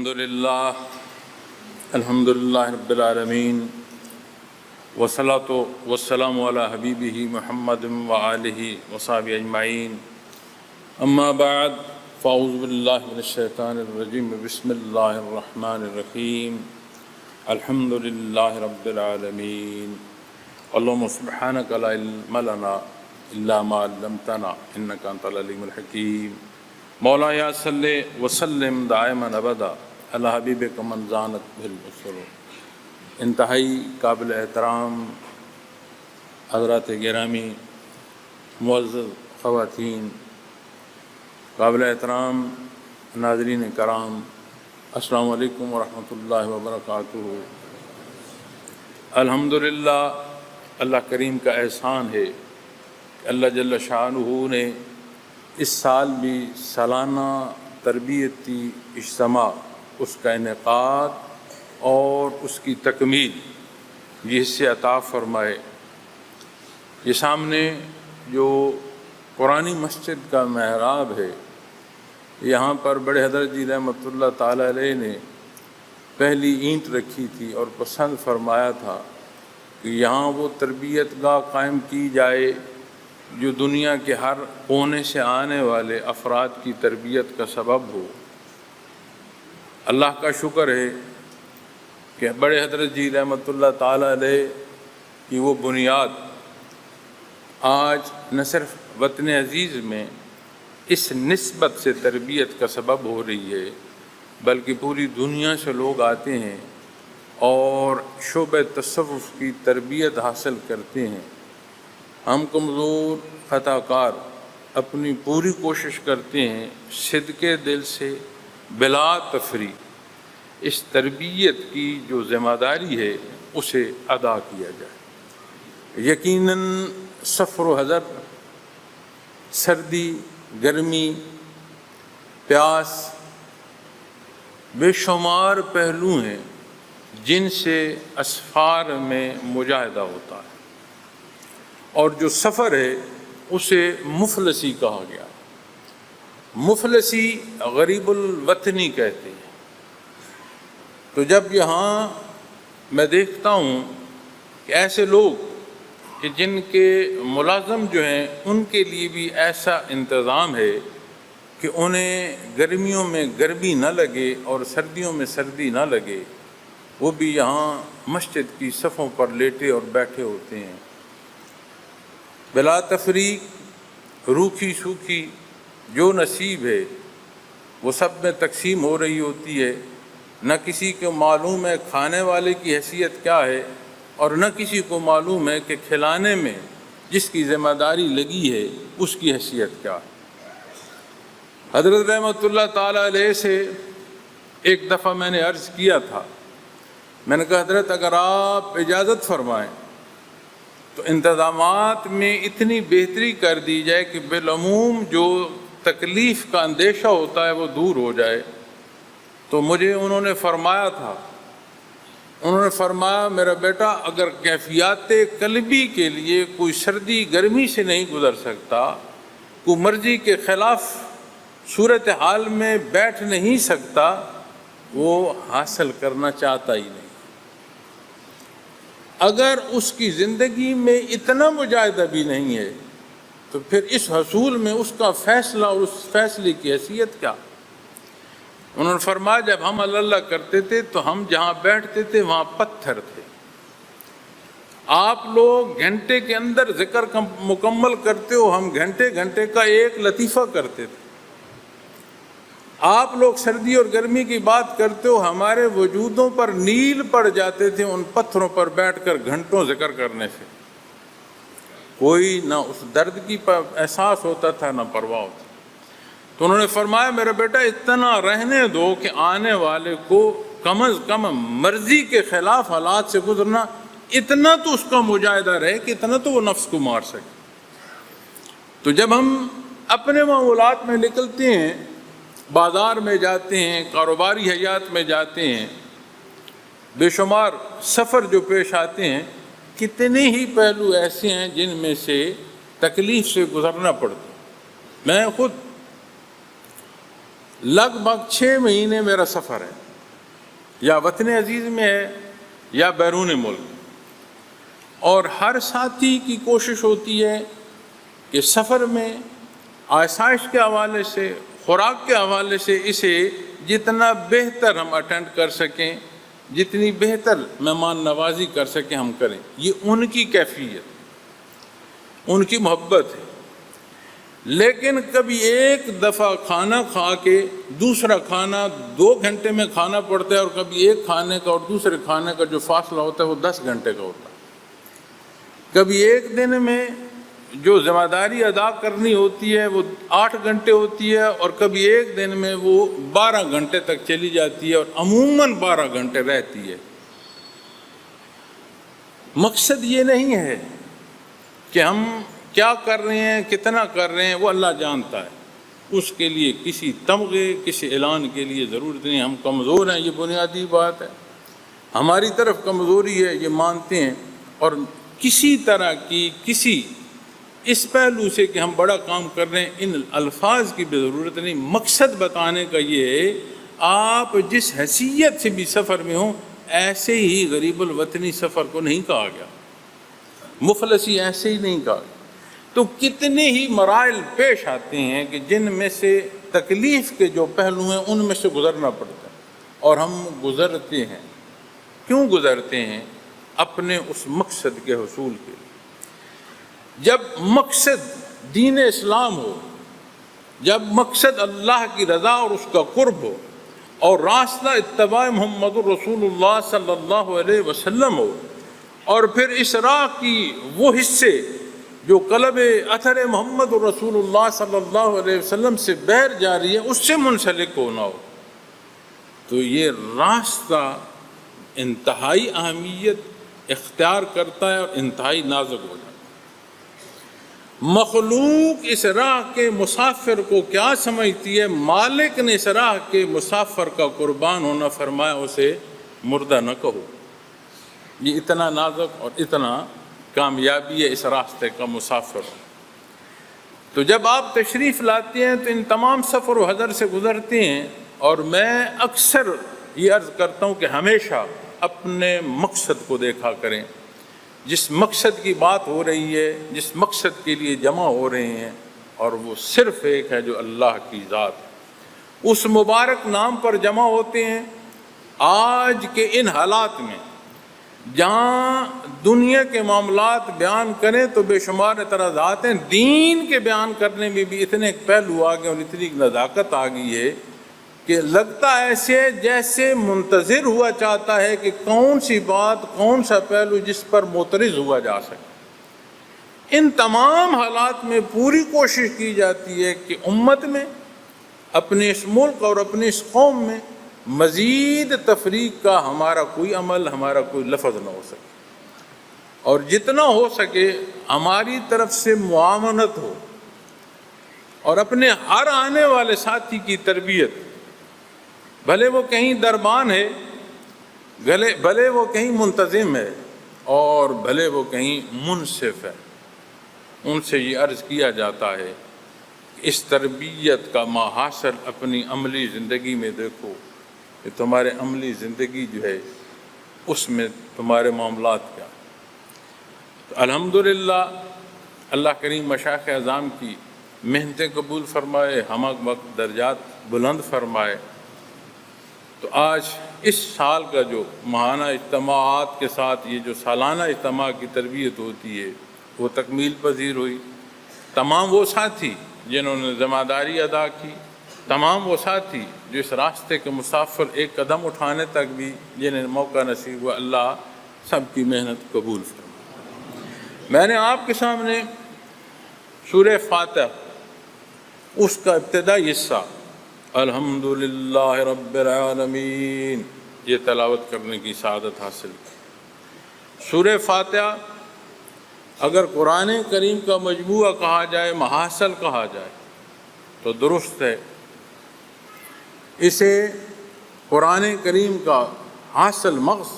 الحمدللہ رب العالمین والصلاۃ والسلام علی حبیبہ محمد وآلہ وصحبہ اجمعین، اما بعد فاعوذ باللہ من الشیطان الرجیم، بسم اللہ الرحمن الرحیم، الحمدللہ رب العالمین، اللہم سبحانک لا علم لنا الا ما علمتنا انک انت العلیم الحکیم۔ مولایا صلی وسلم دائما ابدا علی حبیبک من زانت بالبصر۔ انتہائی قابل احترام حضرات گرامی، معزز خواتین، قابل احترام ناظرین کرام، السلام علیکم ورحمۃ اللہ وبرکاتہ۔ الحمدللہ، اللہ کریم کا احسان ہے کہ اللہ جل شانہ نے اس سال بھی سالانہ تربیتی اجتماع، اس کا انعقاد اور اس کی تکمیل یہ حصے عطا فرمائے۔ یہ سامنے جو قرآنی مسجد کا محراب ہے، یہاں پر بڑے حضرت جی رحمۃ اللہ تعالیٰ علیہ نے پہلی اینٹ رکھی تھی اور پسند فرمایا تھا کہ یہاں وہ تربیت گاہ قائم کی جائے جو دنیا کے ہر کونے سے آنے والے افراد کی تربیت کا سبب ہو۔ اللہ کا شکر ہے کہ بڑے حضرت جی رحمۃ اللہ تعالیٰ علیہ کی وہ بنیاد آج نہ صرف وطن عزیز میں اس نسبت سے تربیت کا سبب ہو رہی ہے، بلکہ پوری دنیا سے لوگ آتے ہیں اور شعبہ تصوف کی تربیت حاصل کرتے ہیں۔ ہم کمزور خطا کار اپنی پوری کوشش کرتے ہیں صدقے دل سے بلا تفریق اس تربیت کی جو ذمہ داری ہے اسے ادا کیا جائے۔ یقیناً سفر و حضر، سردی، گرمی، پیاس، بے شمار پہلو ہیں جن سے اسفار میں مجاہدہ ہوتا ہے، اور جو سفر ہے اسے مفلسی کہا گیا۔ مفلسی غریب الوطنی کہتے ہیں۔ تو جب یہاں میں دیکھتا ہوں کہ ایسے لوگ کہ جن کے ملازم جو ہیں ان کے لیے بھی ایسا انتظام ہے کہ انہیں گرمیوں میں گرمی نہ لگے اور سردیوں میں سردی نہ لگے، وہ بھی یہاں مسجد کی صفوں پر لیٹے اور بیٹھے ہوتے ہیں۔ بلا تفریق، روکھی سوکھی جو نصیب ہے وہ سب میں تقسیم ہو رہی ہوتی ہے۔ نہ کسی کو معلوم ہے کھانے والے کی حیثیت کیا ہے، اور نہ کسی کو معلوم ہے کہ کھلانے میں جس کی ذمہ داری لگی ہے اس کی حیثیت کیا ہے۔ حضرت رحمۃ اللہ تعالیٰ علیہ سے ایک دفعہ میں نے عرض کیا تھا، میں نے کہا حضرت اگر آپ اجازت فرمائیں تو انتظامات میں اتنی بہتری کر دی جائے کہ بالعموم جو تکلیف کا اندیشہ ہوتا ہے وہ دور ہو جائے۔ تو مجھے انہوں نے فرمایا تھا، انہوں نے فرمایا میرا بیٹا اگر کیفیات قلبی کے لیے کوئی سردی گرمی سے نہیں گزر سکتا، کوئی مرضی کے خلاف صورتحال میں بیٹھ نہیں سکتا، وہ حاصل کرنا چاہتا ہی نہیں۔ اگر اس کی زندگی میں اتنا مجاہدہ بھی نہیں ہے تو پھر اس حصول میں اس کا فیصلہ اور اس فیصلے کی حیثیت کیا؟ انہوں نے فرمایا جب ہم اللہ کرتے تھے تو ہم جہاں بیٹھتے تھے وہاں پتھر تھے، آپ لوگ گھنٹے کے اندر ذکر مکمل کرتے ہو، ہم گھنٹے گھنٹے کا ایک لطیفہ کرتے تھے۔ آپ لوگ سردی اور گرمی کی بات کرتے ہو، ہمارے وجودوں پر نیل پڑ جاتے تھے ان پتھروں پر بیٹھ کر گھنٹوں ذکر کرنے سے۔ کوئی نہ اس درد کی احساس ہوتا تھا نہ پرواہ ہوتی۔ تو انہوں نے فرمایا میرا بیٹا اتنا رہنے دو کہ آنے والے کو کم از کم مرضی کے خلاف حالات سے گزرنا، اتنا تو اس کا مجاہدہ رہے کہ اتنا تو وہ نفس کو مار سکے۔ تو جب ہم اپنے معمولات میں نکلتے ہیں، بازار میں جاتے ہیں، کاروباری حیات میں جاتے ہیں، بے شمار سفر جو پیش آتے ہیں، کتنے ہی پہلو ایسے ہیں جن میں سے تکلیف سے گزرنا پڑتا۔ میں خود لگ بھگ 6 مہینے میرا سفر ہے، یا وطن عزیز میں ہے یا بیرون ملک، اور ہر ساتھی کی کوشش ہوتی ہے کہ سفر میں آسائش کے حوالے سے، خوراک کے حوالے سے اسے جتنا بہتر ہم اٹینڈ کر سکیں، جتنی بہتر مہمان نوازی کر سکیں ہم کریں۔ یہ ان کی کیفیت، ان کی محبت ہے۔ لیکن کبھی ایک دفعہ کھانا کھا کے دوسرا کھانا 2 گھنٹے میں کھانا پڑتا ہے، اور کبھی ایک کھانے کا اور دوسرے کھانے کا جو فاصلہ ہوتا ہے وہ 10 گھنٹے کا ہوتا ہے۔ کبھی ایک دن میں جو ذمہ داری ادا کرنی ہوتی ہے وہ 8 گھنٹے ہوتی ہے، اور کبھی ایک دن میں وہ 12 گھنٹے تک چلی جاتی ہے، اور عموماً 12 گھنٹے رہتی ہے۔ مقصد یہ نہیں ہے کہ ہم کیا کر رہے ہیں، کتنا کر رہے ہیں، وہ اللہ جانتا ہے۔ اس کے لیے کسی تمغے، کسی اعلان کے لیے ضرورت نہیں۔ ہم کمزور ہیں، یہ بنیادی بات ہے، ہماری طرف کمزوری ہے، یہ مانتے ہیں، اور کسی طرح کی کسی اس پہلو سے کہ ہم بڑا کام کر رہے ہیں، ان الفاظ کی بھی ضرورت نہیں۔ مقصد بتانے کا یہ ہے، آپ جس حیثیت سے بھی سفر میں ہوں، ایسے ہی غریب الوطنی سفر کو نہیں کہا گیا، مفلسی ایسے ہی نہیں کہا گیا۔ تو کتنے ہی مراحل پیش آتے ہیں کہ جن میں سے تکلیف کے جو پہلو ہیں ان میں سے گزرنا پڑتا ہے، اور ہم گزرتے ہیں۔ کیوں گزرتے ہیں؟ اپنے اس مقصد کے حصول کے لیے۔ جب مقصد دین اسلام ہو، جب مقصد اللہ کی رضا اور اس کا قرب ہو، اور راستہ اتباع محمد الرسول اللہ صلی اللہ علیہ وسلم ہو، اور پھر اس راہ کی وہ حصے جو قلب اثر محمد الرسول اللہ صلی اللہ علیہ وسلم سے بہر جاری ہے، اس سے منسلک ہونا ہو، تو یہ راستہ انتہائی اہمیت اختیار کرتا ہے اور انتہائی نازک ہو جاتا ہے۔ مخلوق اس راہ کے مسافر کو کیا سمجھتی ہے؟ مالک نے اس راہ کے مسافر کا قربان ہونا فرمایا، اسے مردہ نہ کہو۔ یہ اتنا نازک اور اتنا کامیابی ہے اس راستے کا مسافر۔ تو جب آپ تشریف لاتے ہیں تو ان تمام سفر و حضر سے گزرتے ہیں، اور میں اکثر یہ عرض کرتا ہوں کہ ہمیشہ اپنے مقصد کو دیکھا کریں۔ جس مقصد کی بات ہو رہی ہے، جس مقصد کے لیے جمع ہو رہے ہیں، اور وہ صرف ایک ہے جو اللہ کی ذات ہے، اس مبارک نام پر جمع ہوتے ہیں۔ آج کے ان حالات میں جہاں دنیا کے معاملات بیان کریں تو بے شمار اعتراضات ہیں، دین کے بیان کرنے میں بھی اتنے پہلو آ گئے اور اتنی نزاکت آ گئی ہے کہ لگتا ایسے جیسے منتظر ہوا چاہتا ہے کہ کون سی بات، کون سا پہلو جس پر معترض ہوا جا سکے۔ ان تمام حالات میں پوری کوشش کی جاتی ہے کہ امت میں، اپنے اس ملک اور اپنے اس قوم میں مزید تفریق کا ہمارا کوئی عمل، ہمارا کوئی لفظ نہ ہو سکے، اور جتنا ہو سکے ہماری طرف سے معاونت ہو، اور اپنے ہر آنے والے ساتھی کی تربیت، بھلے وہ کہیں دربان ہے، بھلے وہ کہیں منتظم ہے، اور بھلے وہ کہیں منصف ہے، ان سے یہ عرض کیا جاتا ہے کہ اس تربیت کا محاصل اپنی عملی زندگی میں دیکھو کہ تمہارے عملی زندگی جو ہے اس میں تمہارے معاملات کیا۔ تو الحمدللہ اللہ کریم مشائخ اعظام کی محنتیں قبول فرمائے، ہم وقت درجات بلند فرمائے۔ تو آج اس سال کا جو ماہانہ اجتماعات کے ساتھ یہ جو سالانہ اجتماع کی تربیت ہوتی ہے وہ تکمیل پذیر ہوئی۔ تمام وہ ساتھی جنہوں نے ذمہ داری ادا کی، تمام وہ ساتھی جو اس راستے کے مسافر ایک قدم اٹھانے تک بھی جنہیں موقع نصیب ہوا، اللہ سب کی محنت قبول فرمائے۔ میں نے آپ کے سامنے سورہ فاتحہ اس کا ابتدائی حصہ الحمدللہ رب العالمین یہ تلاوت کرنے کی سعادت حاصل کی۔ سورہ فاتحہ اگر قرآن کریم کا مجموعہ کہا جائے، محاصل کہا جائے تو درست ہے۔ اسے قرآن کریم کا حاصل مغز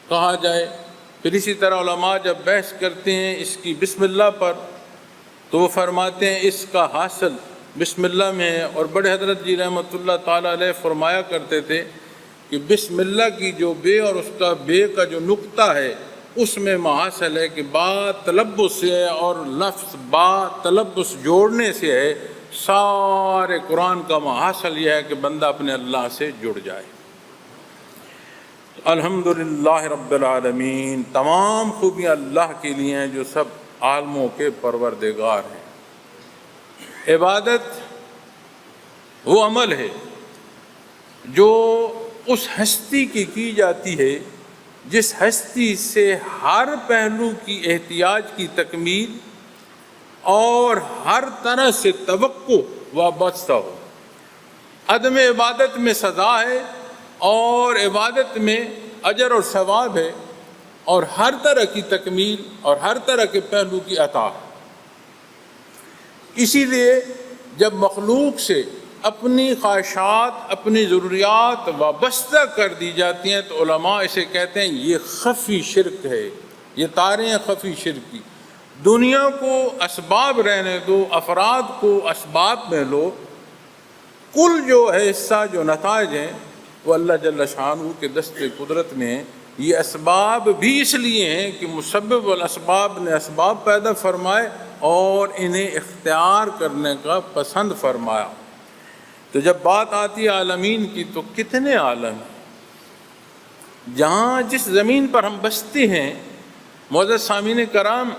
کہا جائے۔ پھر اسی طرح علماء جب بحث کرتے ہیں اس کی بسم اللہ پر تو وہ فرماتے ہیں اس کا حاصل بسم اللہ میں ہے، اور بڑے حضرت جی رحمۃ اللہ تعالیٰ علیہ فرمایا کرتے تھے کہ بسم اللہ کی جو بے اور اس کا بے کا جو نقطہ ہے اس میں محاصل ہے کہ با تلبس سے ہے اور لفظ با تلبس جوڑنے سے ہے۔ سارے قرآن کا محاصل یہ ہے کہ بندہ اپنے اللہ سے جڑ جائے۔ الحمدللہ رب العالمین، تمام خوبیاں اللہ کے لیے ہیں جو سب عالموں کے پروردگار ہیں۔ عبادت وہ عمل ہے جو اس ہستی کی جاتی ہے جس ہستی سے ہر پہلو کی احتیاج کی تکمیل اور ہر طرح سے توقع وابستہ ہو۔ عدم عبادت میں سزا ہے اور عبادت میں اجر اور ثواب ہے، اور ہر طرح کی تکمیل اور ہر طرح کے پہلو کی عطا ہے۔ اسی لیے جب مخلوق سے اپنی خواہشات، اپنی ضروریات وابستہ کر دی جاتی ہیں تو علماء اسے کہتے ہیں یہ خفی شرک ہے، یہ تاریں ہیں خفی شرک کی۔ دنیا کو اسباب رہنے دو، افراد کو اسباب میں لو، کل جو ہے حصہ جو نتائج ہیں وہ اللہ جل شانہ کے دست قدرت میں ہیں۔ یہ اسباب بھی اس لیے ہیں کہ مسبب الاسباب نے اسباب پیدا فرمائے اور انہیں اختیار کرنے کا پسند فرمایا۔ تو جب بات آتی ہے عالمین کی تو کتنے عالم ہیں جہاں جس زمین پر ہم بستے ہیں، معزز سامعین کرام،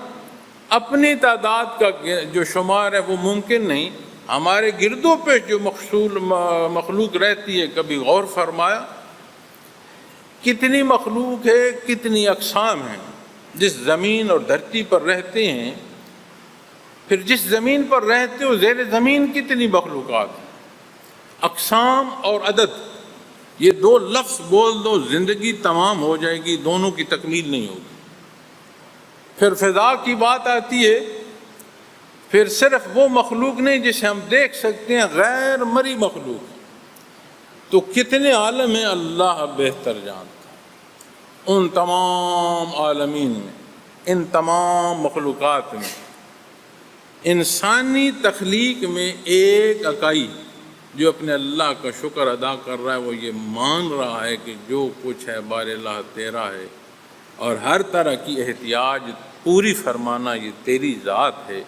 اپنی تعداد کا جو شمار ہے وہ ممکن نہیں۔ ہمارے گرد و پیش جو مخلوق رہتی ہے، کبھی غور فرمایا کتنی مخلوق ہے، کتنی اقسام ہیں جس زمین اور دھرتی پر رہتے ہیں۔ پھر جس زمین پر رہتے ہو زیر زمین کتنی مخلوقات ہیں۔ اقسام اور عدد، یہ دو لفظ بول دو زندگی تمام ہو جائے گی، دونوں کی تکمیل نہیں ہوگی۔ پھر فضا کی بات آتی ہے، پھر صرف وہ مخلوق نہیں جسے ہم دیکھ سکتے ہیں، غیر مری مخلوق۔ تو کتنے عالم ہیں اللہ بہتر جانتا۔ ان تمام عالمین میں، ان تمام مخلوقات میں، انسانی تخلیق میں ایک اکائی جو اپنے اللہ کا شکر ادا کر رہا ہے، وہ یہ مان رہا ہے کہ جو کچھ ہے بار اللہ تیرا ہے، اور ہر طرح کی احتیاج پوری فرمانا یہ تیری ذات ہے۔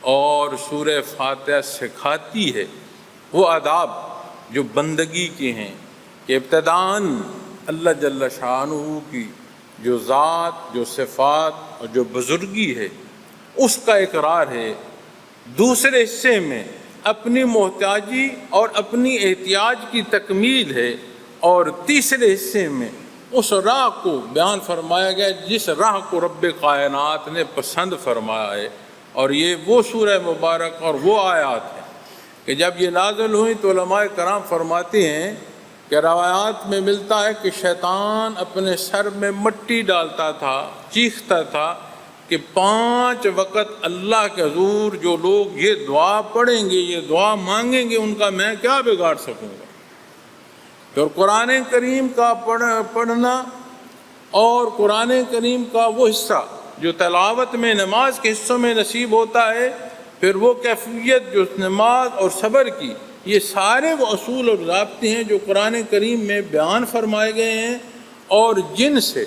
اور سورہ فاتحہ سکھاتی ہے وہ آداب جو بندگی کے ہیں کہ ابتداً اللہ جل شانہ کی جو ذات، جو صفات اور جو بزرگی ہے اس کا اقرار ہے، دوسرے حصے میں اپنی محتاجی اور اپنی احتیاج کی تکمیل ہے، اور تیسرے حصے میں اس راہ کو بیان فرمایا گیا جس راہ کو رب کائنات نے پسند فرمایا ہے۔ اور یہ وہ سورہ مبارک اور وہ آیات ہیں کہ جب یہ نازل ہوئی تو علماء کرام فرماتے ہیں کہ روایات میں ملتا ہے کہ شیطان اپنے سر میں مٹی ڈالتا تھا، چیختا تھا کہ 5 وقت اللہ کے حضور جو لوگ یہ دعا پڑھیں گے، یہ دعا مانگیں گے، ان کا میں کیا بگاڑ سکوں گا۔ پھر قرآن کریم کا پڑھنا اور قرآن کریم کا وہ حصہ جو تلاوت میں نماز کے حصوں میں نصیب ہوتا ہے، پھر وہ کیفیت جو نماز اور صبر کی، یہ سارے وہ اصول اور ضابطے ہیں جو قرآن کریم میں بیان فرمائے گئے ہیں اور جن سے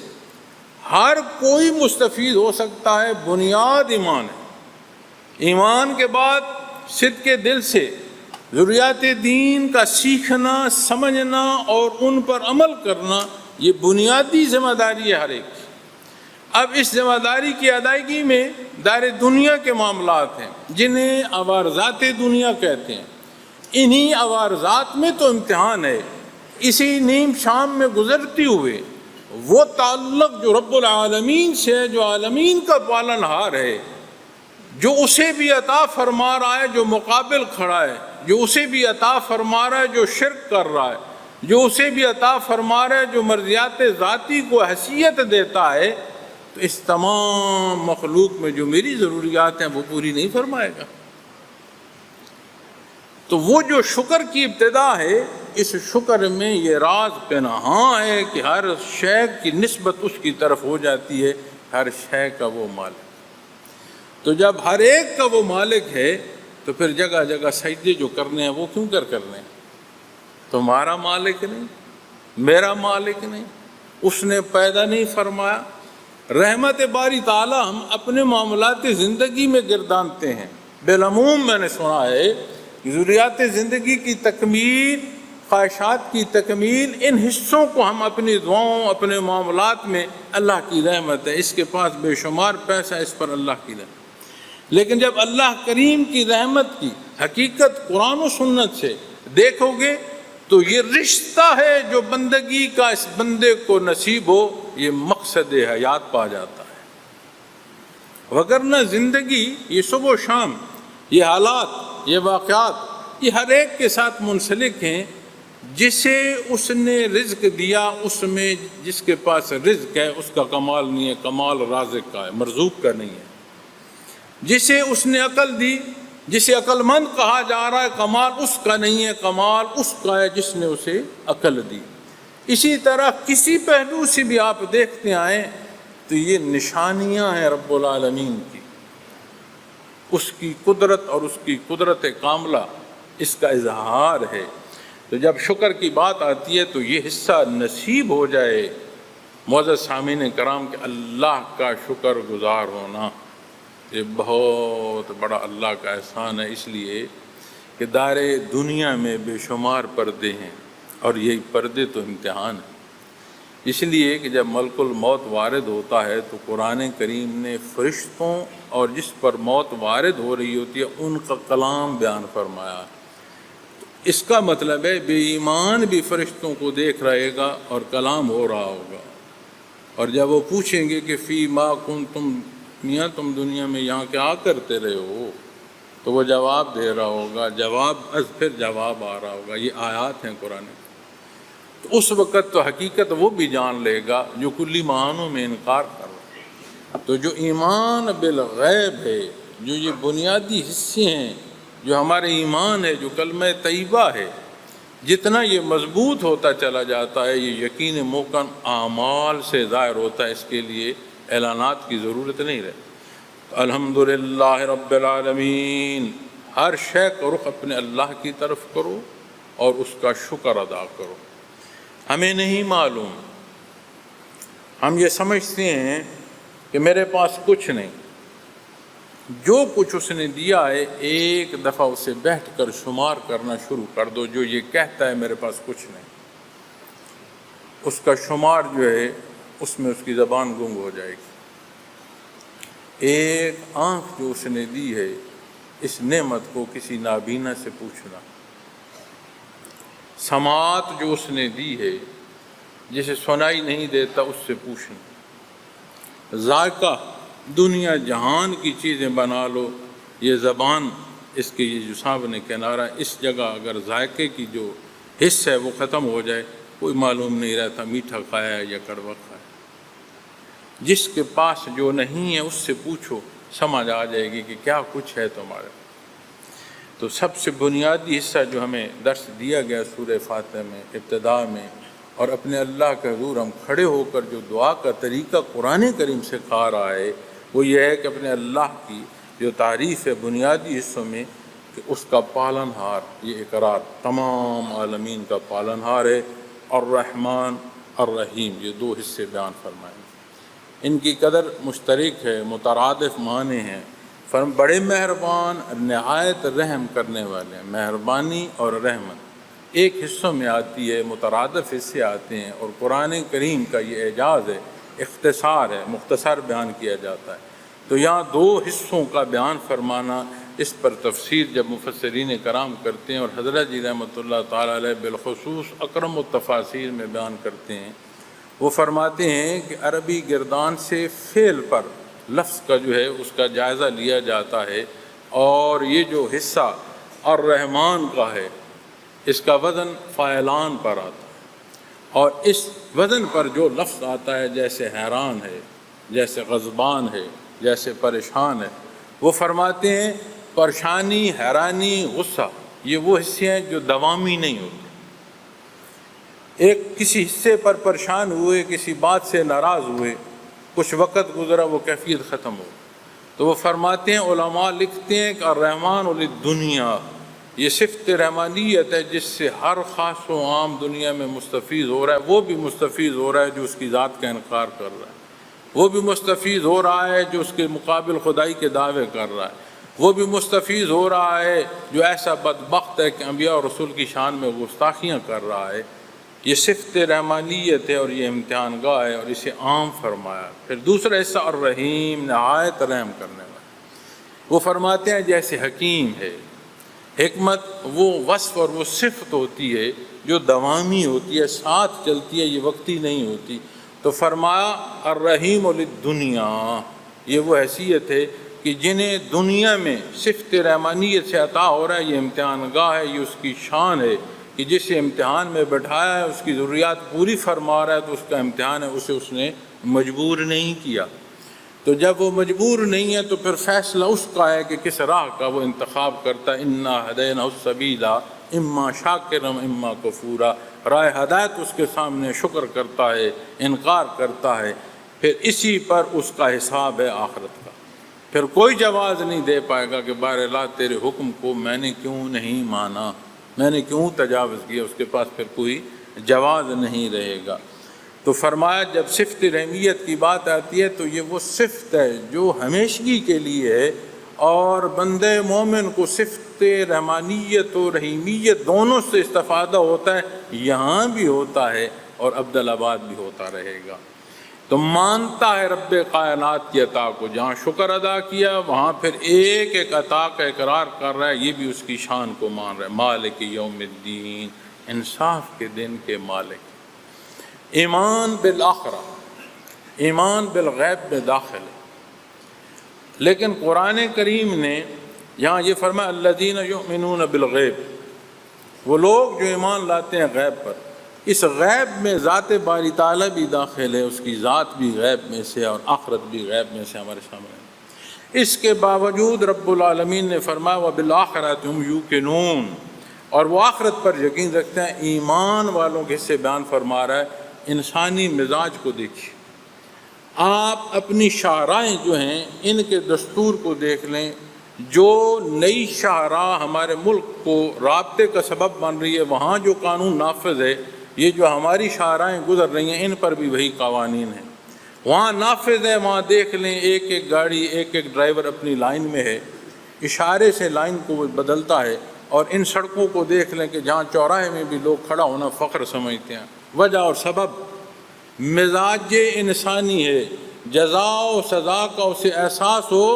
ہر کوئی مستفید ہو سکتا ہے۔ بنیاد ایمان ہے۔ ایمان کے بعد صدق دل سے ضروریات دین کا سیکھنا، سمجھنا اور ان پر عمل کرنا، یہ بنیادی ذمہ داری ہے ہر ایک کی۔ اب اس ذمہ داری کی ادائیگی میں دار دنیا کے معاملات ہیں جنہیں عوارضات دنیا کہتے ہیں۔ انہی عوارضات میں تو امتحان ہے۔ اسی نیم شام میں گزرتی ہوئے وہ تعلق جو رب العالمین سے ہے، جو عالمین کا پالن ہار ہے، جو اسے بھی عطا فرما رہا ہے، جو مقابل کھڑا ہے، جو اسے بھی عطا فرما رہا ہے، جو شرک کر رہا ہے، جو اسے بھی عطا فرما رہا ہے، جو مرضیات ذاتی کو حیثیت دیتا ہے، تو اس تمام مخلوق میں جو میری ضروریات ہیں وہ پوری نہیں فرمائے گا۔ تو وہ جو شکر کی ابتدا ہے، اس شکر میں یہ راز پنہاں ہے کہ ہر شے کی نسبت اس کی طرف ہو جاتی ہے، ہر شے کا وہ مالک۔ تو جب ہر ایک کا وہ مالک ہے تو پھر جگہ جگہ سجدے جو کرنے ہیں وہ کیوں کرنے ہیں؟ تمہارا مالک نہیں، میرا مالک نہیں، اس نے پیدا نہیں فرمایا؟ رحمت باری تعالیٰ ہم اپنے معاملات زندگی میں گردانتے ہیں۔ بالعموم میں نے سنا ہے کہ ضروریات زندگی کی تکمیل، خواہشات کی تکمیل، ان حصوں کو ہم اپنی دعاؤں، اپنے معاملات میں، اللہ کی رحمت ہے، اس کے پاس بے شمار پیسہ، اس پر اللہ کی رحمت۔ لیکن جب اللہ کریم کی رحمت کی حقیقت قرآن و سنت سے دیکھو گے تو یہ رشتہ ہے جو بندگی کا اس بندے کو نصیب ہو، یہ مقصد حیات پا جاتا ہے۔ وگرنہ زندگی یہ صبح و شام، یہ حالات، یہ واقعات، یہ ہر ایک کے ساتھ منسلک ہیں۔ جسے اس نے رزق دیا، اس میں جس کے پاس رزق ہے اس کا کمال نہیں ہے، کمال رازق کا ہے، مرزوق کا نہیں ہے۔ جسے اس نے عقل دی، جسے عقل مند کہا جا رہا ہے، کمال اس کا نہیں ہے، کمال اس کا ہے جس نے اسے عقل دی۔ اسی طرح کسی پہلو سے بھی آپ دیکھتے آئیں تو یہ نشانیاں ہیں رب العالمین کی، اس کی قدرت اور اس کی قدرت کاملہ، اس کا اظہار ہے۔ تو جب شکر کی بات آتی ہے تو یہ حصہ نصیب ہو جائے معزز سامعین کرام کہ اللہ کا شکر گزار ہونا، یہ بہت بڑا اللہ کا احسان ہے، اس لیے کہ دار دنیا میں بے شمار پردے ہیں اور یہی پردے تو امتحان ہیں۔ اس لیے کہ جب ملک الموت وارد ہوتا ہے تو قرآن کریم نے فرشتوں اور جس پر موت وارد ہو رہی ہوتی ہے ان کا کلام بیان فرمایا ہے۔ اس کا مطلب ہے بے ایمان بھی فرشتوں کو دیکھ رہے گا اور کلام ہو رہا ہوگا، اور جب وہ پوچھیں گے کہ فی ما کنتم، میاں تم دنیا میں یہاں کیا کرتے رہے ہو، تو وہ جواب دے رہا ہوگا، جواب از پھر جواب آ رہا ہوگا۔ یہ آیات ہیں قرآن۔ تو اس وقت تو حقیقت وہ بھی جان لے گا جو کلی معانوں میں انکار کر رہا ہے۔ تو جو ایمان بالغیب ہے، جو یہ بنیادی حصے ہیں جو ہمارے ایمان ہے، جو کلمہ طیبہ ہے، جتنا یہ مضبوط ہوتا چلا جاتا ہے یہ یقین محکم اعمال سے ظاہر ہوتا ہے۔ اس کے لیے اعلانات کی ضرورت نہیں رہتی۔ الحمدللہ رب العالمین، ہر شے کا رخ اپنے اللہ کی طرف کرو اور اس کا شکر ادا کرو۔ ہمیں نہیں معلوم، ہم یہ سمجھتے ہیں کہ میرے پاس کچھ نہیں، جو کچھ اس نے دیا ہے ایک دفعہ اسے بیٹھ کر شمار کرنا شروع کر دو۔ جو یہ کہتا ہے میرے پاس کچھ نہیں، اس کا شمار جو ہے اس میں اس کی زبان گنگ ہو جائے گی۔ ایک آنکھ جو اس نے دی ہے، اس نعمت کو کسی نابینا سے پوچھنا۔ سماعت جو اس نے دی ہے، جسے سنائی نہیں دیتا اس سے پوچھنا۔ ذائقہ، دنیا جہان کی چیزیں بنا لو، یہ زبان، اس کے یہ جو سامنے کنارہ، اس جگہ اگر ذائقے کی جو حص ہے وہ ختم ہو جائے، کوئی معلوم نہیں رہتا میٹھا کھایا ہے یا کڑوا کھایا۔ جس کے پاس جو نہیں ہے اس سے پوچھو، سمجھ آ جائے گی کہ کیا کچھ ہے تمہارے۔ تو سب سے بنیادی حصہ جو ہمیں درس دیا گیا سورہ فاتحہ میں ابتدا میں، اور اپنے اللہ کے حضور ہم کھڑے ہو کر جو دعا کا طریقہ قرآن کریم سے کھا رہا ہے، وہ یہ ہے کہ اپنے اللہ کی جو تعریف ہے بنیادی حصوں میں کہ اس کا پالن ہار، یہ اقرار تمام عالمین کا پالن ہار ہے۔ الرحمن الرحیم، یہ دو حصے بیان فرمائے۔ ان کی قدر مشترک ہے، مترادف معنی ہیں۔ فرم بڑے مہربان، نہایت رحم کرنے والے ہیں۔ مہربانی اور رحمت ایک حصوں میں آتی ہے، مترادف حصے آتے ہیں، اور قرآن کریم کا یہ اعجاز ہے، اختصار ہے، مختصر بیان کیا جاتا ہے۔ تو یہاں دو حصوں کا بیان فرمانا، اس پر تفسیر جب مفسرین کرام کرتے ہیں، اور حضرت جی رحمۃ اللہ تعالیٰ علیہ بالخصوص اکرم التفاسیر میں بیان کرتے ہیں، وہ فرماتے ہیں کہ عربی گردان سے فعل پر لفظ کا جو ہے اس کا جائزہ لیا جاتا ہے، اور یہ جو حصہ الرحمن کا ہے اس کا وزن فاعلان پر آتا ہے، اور اس وزن پر جو لفظ آتا ہے جیسے حیران ہے، جیسے غضبان ہے، جیسے پریشان ہے، وہ فرماتے ہیں پریشانی، حیرانی، غصہ یہ وہ حصے ہیں جو دوامی نہیں ہوتے۔ ایک کسی حصے پر پریشان ہوئے، کسی بات سے ناراض ہوئے، کچھ وقت گزرا وہ کیفیت ختم ہو، تو وہ فرماتے ہیں، علماء لکھتے ہیں کہ الرحمن للدنیا، یہ صفت رحمانیت ہے جس سے ہر خاص و عام دنیا میں مستفیض ہو رہا ہے. وہ بھی مستفیض ہو رہا ہے جو اس کی ذات کا انکار کر رہا ہے، وہ بھی مستفیض ہو رہا ہے جو اس کے مقابل خدائی کے دعوے کر رہا ہے، وہ بھی مستفیض ہو رہا ہے جو ایسا بدبخت ہے کہ انبیاء اور رسول کی شان میں گستاخیاں کر رہا ہے. یہ صفت رحمانیت ہے اور یہ امتحان گاہ ہے اور اسے عام فرمایا. پھر دوسرا حصہ الرحیم، نہایت رحم کرنے والا. وہ فرماتے ہیں جیسے حکیم ہے. حکمت وہ وصف اور وہ صفت ہوتی ہے جو دوامی ہوتی ہے، ساتھ چلتی ہے، یہ وقتی نہیں ہوتی. تو فرمایا الرحیم للدنیا، یہ وہ حیثیت ہے کہ جنہیں دنیا میں صفت رحمانیت سے عطا ہو رہا ہے. یہ امتحان گاہ ہے، یہ اس کی شان ہے کہ جسے امتحان میں بٹھایا ہے اس کی ضروریات پوری فرما رہا ہے تو اس کا امتحان ہے، اسے اس نے مجبور نہیں کیا. تو جب وہ مجبور نہیں ہے تو پھر فیصلہ اس کا ہے کہ کس راہ کا وہ انتخاب کرتا ہے. انا ہدیناہ السبیل اما شاکرا اما کفورا. راہ ہدایت اس کے سامنے شکر کرتا ہے، انکار کرتا ہے، پھر اسی پر اس کا حساب ہے آخرت کا. پھر کوئی جواز نہیں دے پائے گا کہ بار اللہ تیرے حکم کو میں نے کیوں نہیں مانا، میں نے کیوں تجاوز کیا. اس کے پاس پھر کوئی جواز نہیں رہے گا. تو فرمایا جب صفت رحمیت کی بات آتی ہے تو یہ وہ صفت ہے جو ہمیشگی کے لیے ہے، اور بندے مومن کو صفت رحمانیت و رحیمیت دونوں سے استفادہ ہوتا ہے، یہاں بھی ہوتا ہے اور عبدالآباد بھی ہوتا رہے گا. تو مانتا ہے رب کائنات کی عطا کو، جہاں شکر ادا کیا وہاں پھر ایک ایک عطا کا اقرار کر رہا ہے، یہ بھی اس کی شان کو مان رہا ہے. مالک یوم الدین، انصاف کے دن کے مالک. ایمان بالآخرہ، ایمان بالغیب میں داخل ہے. لیکن قرآن کریم نے یہاں یہ فرمایا الذین یؤمنون بالغیب، وہ لوگ جو ایمان لاتے ہیں غیب پر. اس غیب میں ذات باری تعالیٰ بھی داخل ہے، اس کی ذات بھی غیب میں سے اور آخرت بھی غیب میں سے ہمارے سامنے ہے. اس کے باوجود رب العالمین نے فرمایا وبالآخرۃ ہم یوقنون، اور وہ آخرت پر یقین رکھتے ہیں. ایمان والوں کے حصے بیان فرما رہا ہے. انسانی مزاج کو دیکھیے، آپ اپنی شاہراہیں جو ہیں ان کے دستور کو دیکھ لیں. جو نئی شاہراہ ہمارے ملک کو رابطے کا سبب بن رہی ہے، وہاں جو قانون نافذ ہے، یہ جو ہماری شاہراہیں گزر رہی ہیں ان پر بھی وہی قوانین ہیں، وہاں نافذ ہے. وہاں دیکھ لیں ایک ایک گاڑی، ایک ایک ڈرائیور اپنی لائن میں ہے، اشارے سے لائن کو وہ بدلتا ہے. اور ان سڑکوں کو دیکھ لیں کہ جہاں چوراہے میں بھی لوگ کھڑا ہونا فخر سمجھتے ہیں. وجہ اور سبب مزاج انسانی ہے. جزا و سزا کا اسے احساس ہو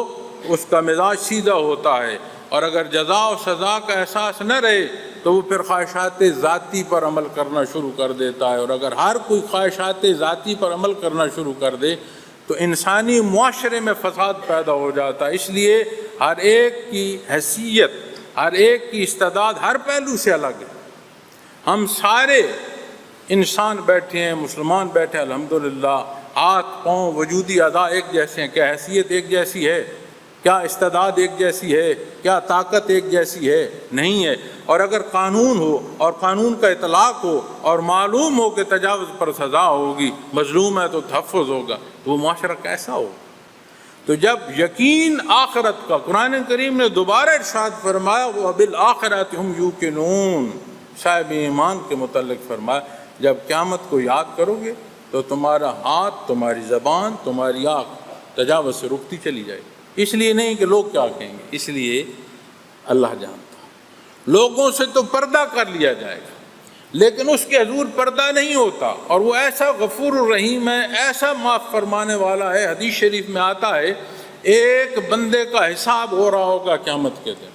اس کا مزاج سیدھا ہوتا ہے، اور اگر جزا و سزا کا احساس نہ رہے تو وہ پھر خواہشات ذاتی پر عمل کرنا شروع کر دیتا ہے. اور اگر ہر کوئی خواہشات ذاتی پر عمل کرنا شروع کر دے تو انسانی معاشرے میں فساد پیدا ہو جاتا ہے. اس لیے ہر ایک کی حیثیت، ہر ایک کی استعداد ہر پہلو سے الگ ہے. ہم سارے انسان بیٹھے ہیں، مسلمان بیٹھے ہیں الحمدللہ، ہاتھ پاؤں وجودی اعضاء ایک جیسے ہیں. کیا حیثیت ایک جیسی ہے؟ کیا استعداد ایک جیسی ہے؟ کیا طاقت ایک جیسی ہے؟ نہیں ہے. اور اگر قانون ہو اور قانون کا اطلاق ہو اور معلوم ہو کہ تجاوز پر سزا ہوگی، مظلوم ہے تو تحفظ ہوگا، تو وہ معاشرہ کیسا ہو؟ تو جب یقین آخرت کا قرآن کریم نے دوبارہ ارشاد فرمایا وَبِالْآخِرَةِ هُمْ يُوقِنُونَ، صاحب ایمان کے متعلق فرمایا جب قیامت کو یاد کرو گے تو تمہارا ہاتھ، تمہاری زبان، تمہاری آنکھ تجاوز سے رکتی چلی جائے گی. اس لیے نہیں کہ لوگ کیا کہیں گے، اس لیے اللہ جانتا. لوگوں سے تو پردہ کر لیا جائے گا لیکن اس کے حضور پردہ نہیں ہوتا، اور وہ ایسا غفور الرحیم ہے، ایسا معاف فرمانے والا ہے. حدیث شریف میں آتا ہے ایک بندے کا حساب ہو رہا ہوگا قیامت کے دن،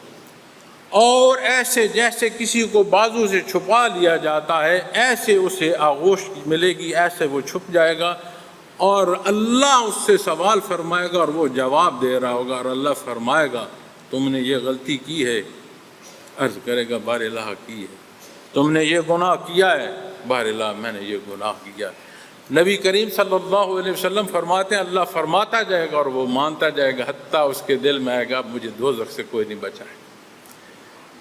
اور ایسے جیسے کسی کو بازو سے چھپا لیا جاتا ہے ایسے اسے آغوش ملے گی، ایسے وہ چھپ جائے گا، اور اللہ اس سے سوال فرمائے گا اور وہ جواب دے رہا ہوگا، اور اللہ فرمائے گا تم نے یہ غلطی کی ہے؟ عرض کرے گا بار الہ کی ہے. تم نے یہ گناہ کیا ہے؟ بار الہ میں نے یہ گناہ کیا ہے. نبی کریم صلی اللہ علیہ وسلم فرماتے ہیں اللہ فرماتا جائے گا اور وہ مانتا جائے گا، حتیٰ اس کے دل میں آئے گا اب مجھے دوزخ سے کوئی نہیں بچائے،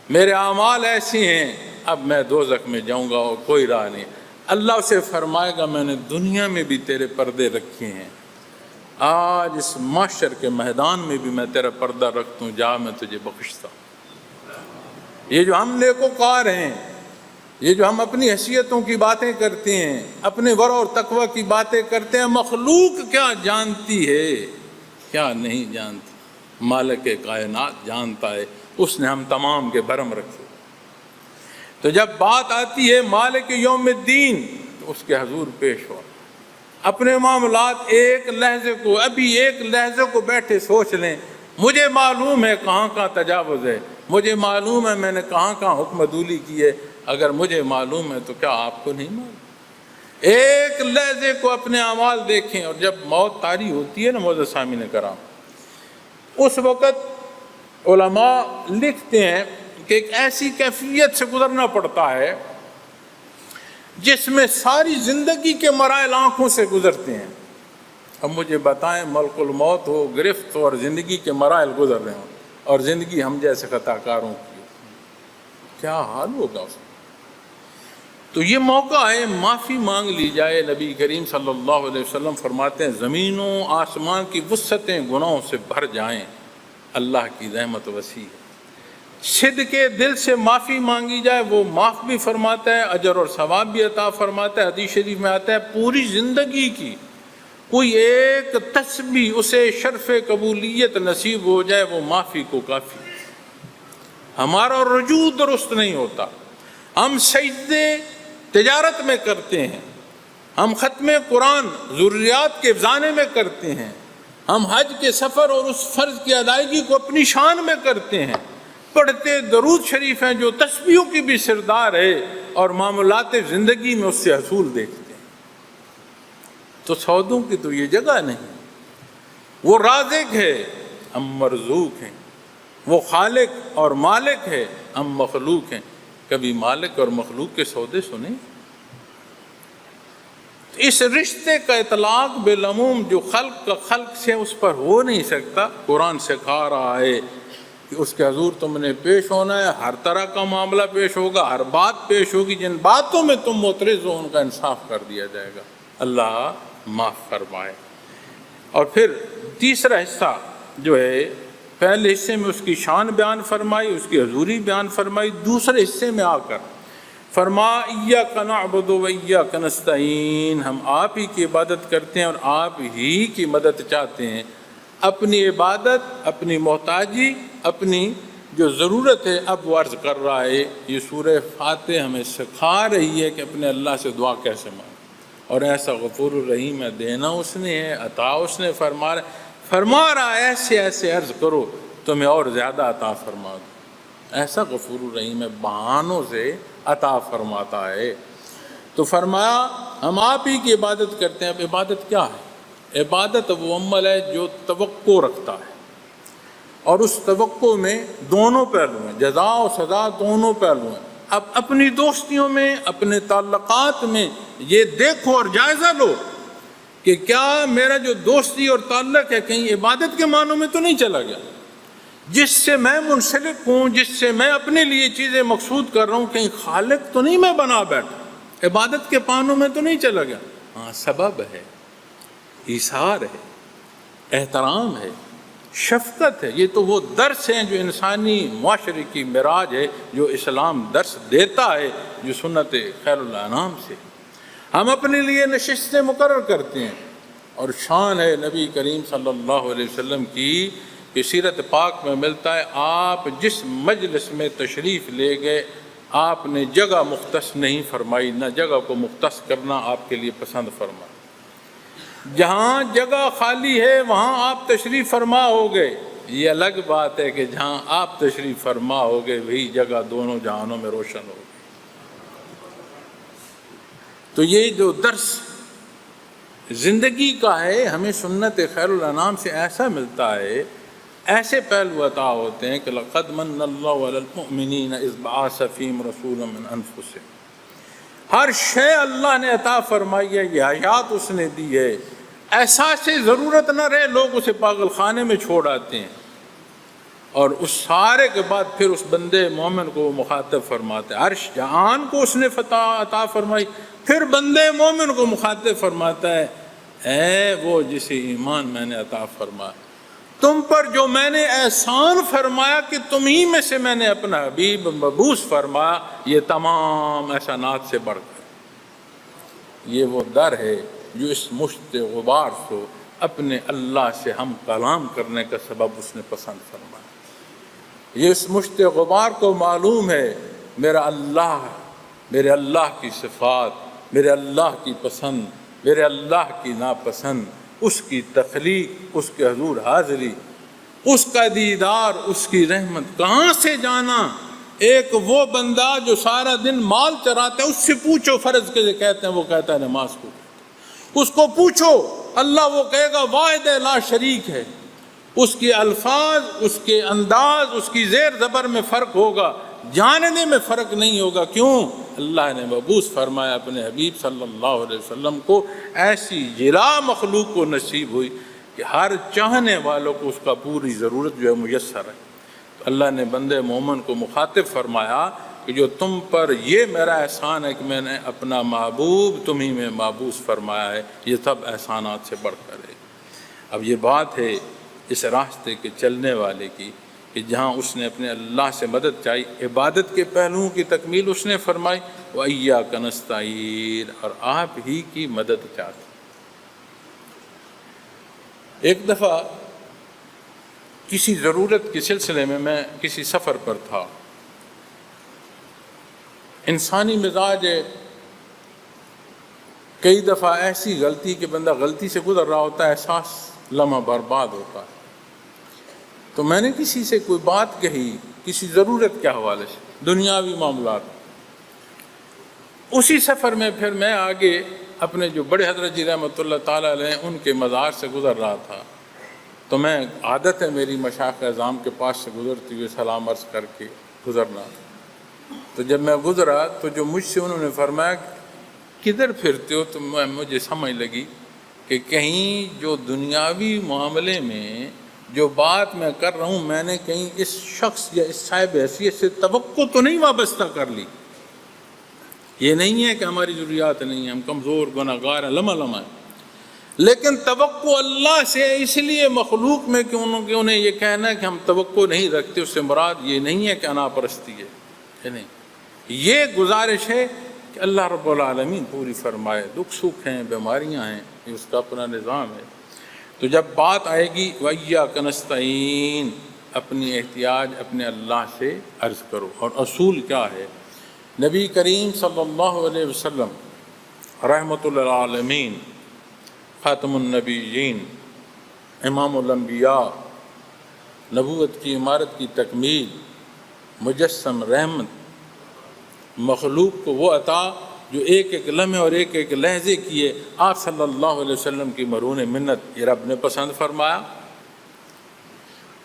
میرے اعمال ایسی ہیں اب میں دوزخ میں جاؤں گا اور کوئی راہ نہیں. اللہ اسے فرمائے گا میں نے دنیا میں بھی تیرے پردے رکھے ہیں، آج اس محشر کے میدان میں بھی میں تیرا پردہ رکھتا ہوں، جا میں تجھے بخشتا ہوں. یہ جو ہم نیکوکار ہیں، یہ جو ہم اپنی حیثیتوں کی باتیں کرتے ہیں، اپنے ورع اور تقوی کی باتیں کرتے ہیں، مخلوق کیا جانتی ہے، کیا نہیں جانتی؟ مالک کائنات جانتا ہے، اس نے ہم تمام کے بھرم رکھے۔ تو جب بات آتی ہے مالک یوم الدین تو اس کے حضور پیش ہو، اپنے معاملات ایک لحظے کو، ابھی ایک لحظے کو بیٹھے سوچ لیں، مجھے معلوم ہے کہاں کہاں تجاوز ہے، مجھے معلوم ہے میں نے کہاں کہاں حکم عدولی کی ہے، اگر مجھے معلوم ہے تو کیا آپ کو نہیں معلوم؟ ایک لحظے کو اپنے اعمال دیکھیں، اور جب موت طاری ہوتی ہے نا معزز سامعین کرام، اس وقت علماء لکھتے ہیں کہ ایک ایسی کیفیت سے گزرنا پڑتا ہے جس میں ساری زندگی کے مراحل آنکھوں سے گزرتے ہیں۔ اب مجھے بتائیں، ملک الموت ہو، گرفت ہو، اور زندگی کے مراحل گزر رہے ہوں، اور زندگی ہم جیسے خطا کاروں کی، کیا حال ہوگا اس میں؟ تو یہ موقع ہے معافی مانگ لی جائے۔ نبی کریم صلی اللہ علیہ وسلم فرماتے ہیں زمینوں آسمان کی وسعتیں گناہوں سے بھر جائیں، اللہ کی رحمت وسیع ہے۔ صدق کے دل سے معافی مانگی جائے، وہ معاف بھی فرماتا ہے، اجر اور ثواب بھی عطا فرماتا ہے۔ حدیث شریف میں آتا ہے پوری زندگی کی کوئی ایک تسبیح اسے شرف قبولیت نصیب ہو جائے، وہ معافی کو کافی۔ ہمارا رجوع درست نہیں ہوتا، ہم سجدے تجارت میں کرتے ہیں، ہم ختم قرآن ضروریات کے افزانے میں کرتے ہیں، ہم حج کے سفر اور اس فرض کی ادائیگی کو اپنی شان میں کرتے ہیں، پڑھتے درود شریف ہیں جو تسبیحوں کی بھی سردار ہے، اور معاملات زندگی میں اس سے حصول دیکھتے ہیں۔ تو سودوں کی تو یہ جگہ نہیں، وہ رازق ہے، ہم مرزوق ہیں، وہ خالق اور مالک ہے، ہم مخلوق ہیں۔ کبھی مالک اور مخلوق کے سودے سنے؟ اس رشتے کا اطلاق بالعموم جو خلق کا خلق سے اس پر ہو نہیں سکتا۔ قرآن سکھا رہا ہے کہ اس کے حضور تم نے پیش ہونا ہے، ہر طرح کا معاملہ پیش ہوگا، ہر بات پیش ہوگی، جن باتوں میں تم معترض ہو ان کا انصاف کر دیا جائے گا۔ اللہ معاف فرمائے۔ اور پھر تیسرا حصہ جو ہے، پہلے حصے میں اس کی شان بیان فرمائی، اس کی حضوری بیان فرمائی، دوسرے حصے میں آ کر فرما ایاک نعبد و ایاک نستعین، ہم آپ ہی کی عبادت کرتے ہیں اور آپ ہی کی مدد چاہتے ہیں۔ اپنی عبادت، اپنی محتاجی، اپنی جو ضرورت ہے اب وہ عرض کر رہا ہے۔ یہ سورہ فاتح ہمیں سکھا رہی ہے کہ اپنے اللہ سے دعا کیسے مانگیں، اور ایسا غفور الرحیم ہے، دینا اس نے ہے، عطا اس نے فرما رہا ہے ایسے ایسے عرض کرو تمہیں اور زیادہ عطا فرما دو۔ ایسا غفور الرحیم ہے، بہانوں سے عطا فرماتا ہے۔ تو فرمایا ہم آپ ہی کی عبادت کرتے ہیں۔ اب عبادت کیا ہے؟ عبادت وہ عمل ہے جو توقع رکھتا ہے، اور اس توقع میں دونوں پہلو ہیں، جزا و سزا دونوں پہلو ہیں۔ اب اپنی دوستیوں میں، اپنے تعلقات میں یہ دیکھو اور جائزہ لو کہ کیا میرا جو دوستی اور تعلق ہے کہیں عبادت کے معنوں میں تو نہیں چلا گیا، جس سے میں منسلک ہوں، جس سے میں اپنے لیے چیزیں مقصود کر رہا ہوں، کہیں خالق تو نہیں میں بنا بیٹھا، عبادت کے پانوں میں تو نہیں چلا گیا۔ ہاں، سبب ہے، ایثار ہے، احترام ہے، شفقت ہے۔ یہ تو وہ درس ہیں جو انسانی معاشرے کی معراج ہے، جو اسلام درس دیتا ہے، جو سنت خیر الانام سے ہم اپنے لیے نشستیں مقرر کرتے ہیں۔ اور شان ہے نبی کریم صلی اللہ علیہ وسلم کی کہ سیرت پاک میں ملتا ہے آپ جس مجلس میں تشریف لے گئے آپ نے جگہ مختص نہیں فرمائی، نہ جگہ کو مختص کرنا آپ کے لیے پسند فرمایا۔ جہاں جگہ خالی ہے وہاں آپ تشریف فرما ہو گئے۔ یہ الگ بات ہے کہ جہاں آپ تشریف فرما ہو گئے وہی جگہ دونوں جہانوں میں روشن ہو گئی۔ تو یہ جو درس زندگی کا ہے ہمیں سنت خیر الانام سے ایسا ملتا ہے، ایسے پہلو عطا ہوتے ہیں کہ لقد من اللہ علی المؤمنین اذ بعث فیہم رسولا من انفسہم، ہر شے اللہ نے عطا فرمائی ہے، یہ حیات اس نے دی ہے، احساس ضرورت نہ رہے لوگ اسے پاگل خانے میں چھوڑ آتے ہیں، اور اس سارے کے بعد پھر اس بندے مومن کو مخاطب فرماتے ہیں۔ عرش جہان کو اس نے فتح عطا فرمائی، پھر بندے مومن کو مخاطب فرماتا ہے اے وہ جسے ایمان میں نے عطا فرمایا۔ تم پر جو میں نے احسان فرمایا کہ تم ہی میں سے میں نے اپنا حبیب مبعوث فرمایا، یہ تمام احسانات سے بڑھ کر یہ وہ در ہے جو اس مشت غبار کو اپنے اللہ سے ہم کلام کرنے کا سبب اس نے پسند فرمایا۔ یہ اس مشت غبار کو معلوم ہے میرا اللہ، میرے اللہ کی صفات، میرے اللہ کی پسند، میرے اللہ کی ناپسند، اس کی تخلیق، اس کے حضور حاضری، اس کا دیدار، اس کی رحمت کہاں سے جانا؟ ایک وہ بندہ جو سارا دن مال چراتا ہے، اس سے پوچھو فرض کے کہتے ہیں، وہ کہتا ہے نماز کو، اس کو پوچھو، اللہ وہ کہے گا واحد لا شریک ہے۔ اس کے الفاظ، اس کے انداز، اس کی زیر زبر میں فرق ہوگا، جاننے میں فرق نہیں ہوگا۔ کیوں؟ اللہ نے مبعوث فرمایا اپنے حبیب صلی اللہ علیہ وسلم کو، ایسی جلا مخلوق کو نصیب ہوئی کہ ہر چاہنے والوں کو اس کا پوری ضرورت جو ہے میسر ہے۔ تو اللہ نے بندے مومن کو مخاطب فرمایا کہ جو تم پر یہ میرا احسان ہے کہ میں نے اپنا محبوب تمہیں میں مبعوث فرمایا ہے، یہ سب احسانات سے بڑھ کر ہے۔ اب یہ بات ہے اس راستے کے چلنے والے کی کہ جہاں اس نے اپنے اللہ سے مدد چاہی، عبادت کے پہلوؤں کی تکمیل اس نے فرمائی، وَإِيَّاكَ نَسْتَعِينُ، اور آپ ہی کی مدد چاہتے۔ ایک دفعہ کسی ضرورت کے سلسلے میں کسی سفر پر تھا۔ انسانی مزاج ہے، کئی دفعہ ایسی غلطی کہ بندہ غلطی سے گزر رہا ہوتا ہے، احساس لمحہ برباد ہوتا ہے۔ تو میں نے کسی سے کوئی بات کہی کسی ضرورت کے حوالے سے، دنیاوی معاملات، اسی سفر میں پھر میں آگے اپنے جو بڑے حضرت جی رحمۃ اللہ تعالیٰ علیہ ان کے مزار سے گزر رہا تھا، تو میں عادت ہے میری مشائخ اعظام کے پاس سے گزرتے ہوئے سلام عرض کر کے گزرنا۔ تو جب میں گزرا تو جو مجھ سے انہوں نے فرمایا کدھر پھرتے ہو، تو مجھے سمجھ لگی کہ کہیں جو دنیاوی معاملے میں جو بات میں کر رہا ہوں میں نے کہیں اس شخص یا اس صاحب حیثیت سے توقع تو نہیں وابستہ کر لی۔ یہ نہیں ہے کہ ہماری ضروریات نہیں ہیں، ہم کمزور گناہگار ہیں، لمحہ لمحہ ہیں، لیکن توقع اللہ سے اس لیے مخلوق میں کہ انہیں یہ کہنا ہے کہ ہم توقع نہیں رکھتے، اس سے مراد یہ نہیں ہے کہ انا پرستی ہے، نہیں، یہ گزارش ہے کہ اللہ رب العالمین پوری فرمائے۔ دکھ سکھ ہیں، بیماریاں ہیں، یہ اس کا اپنا نظام ہے۔ تو جب بات آئے گی وَإِيَّاكَ نَسْتَعِينُ، اپنی احتیاج اپنے اللہ سے عرض کرو۔ اور اصول کیا ہے؟ نبی کریم صلی اللہ علیہ وسلم رحمۃ للعالمین، خاتم النبیین، امام الانبیاء، نبوت کی عمارت کی تکمیل، مجسم رحمت، مخلوق کو وہ عطا جو ایک ایک لمحے اور ایک ایک لحظے کیے، آپ صلی اللہ علیہ وسلم کی مرہون منت یہ رب نے پسند فرمایا۔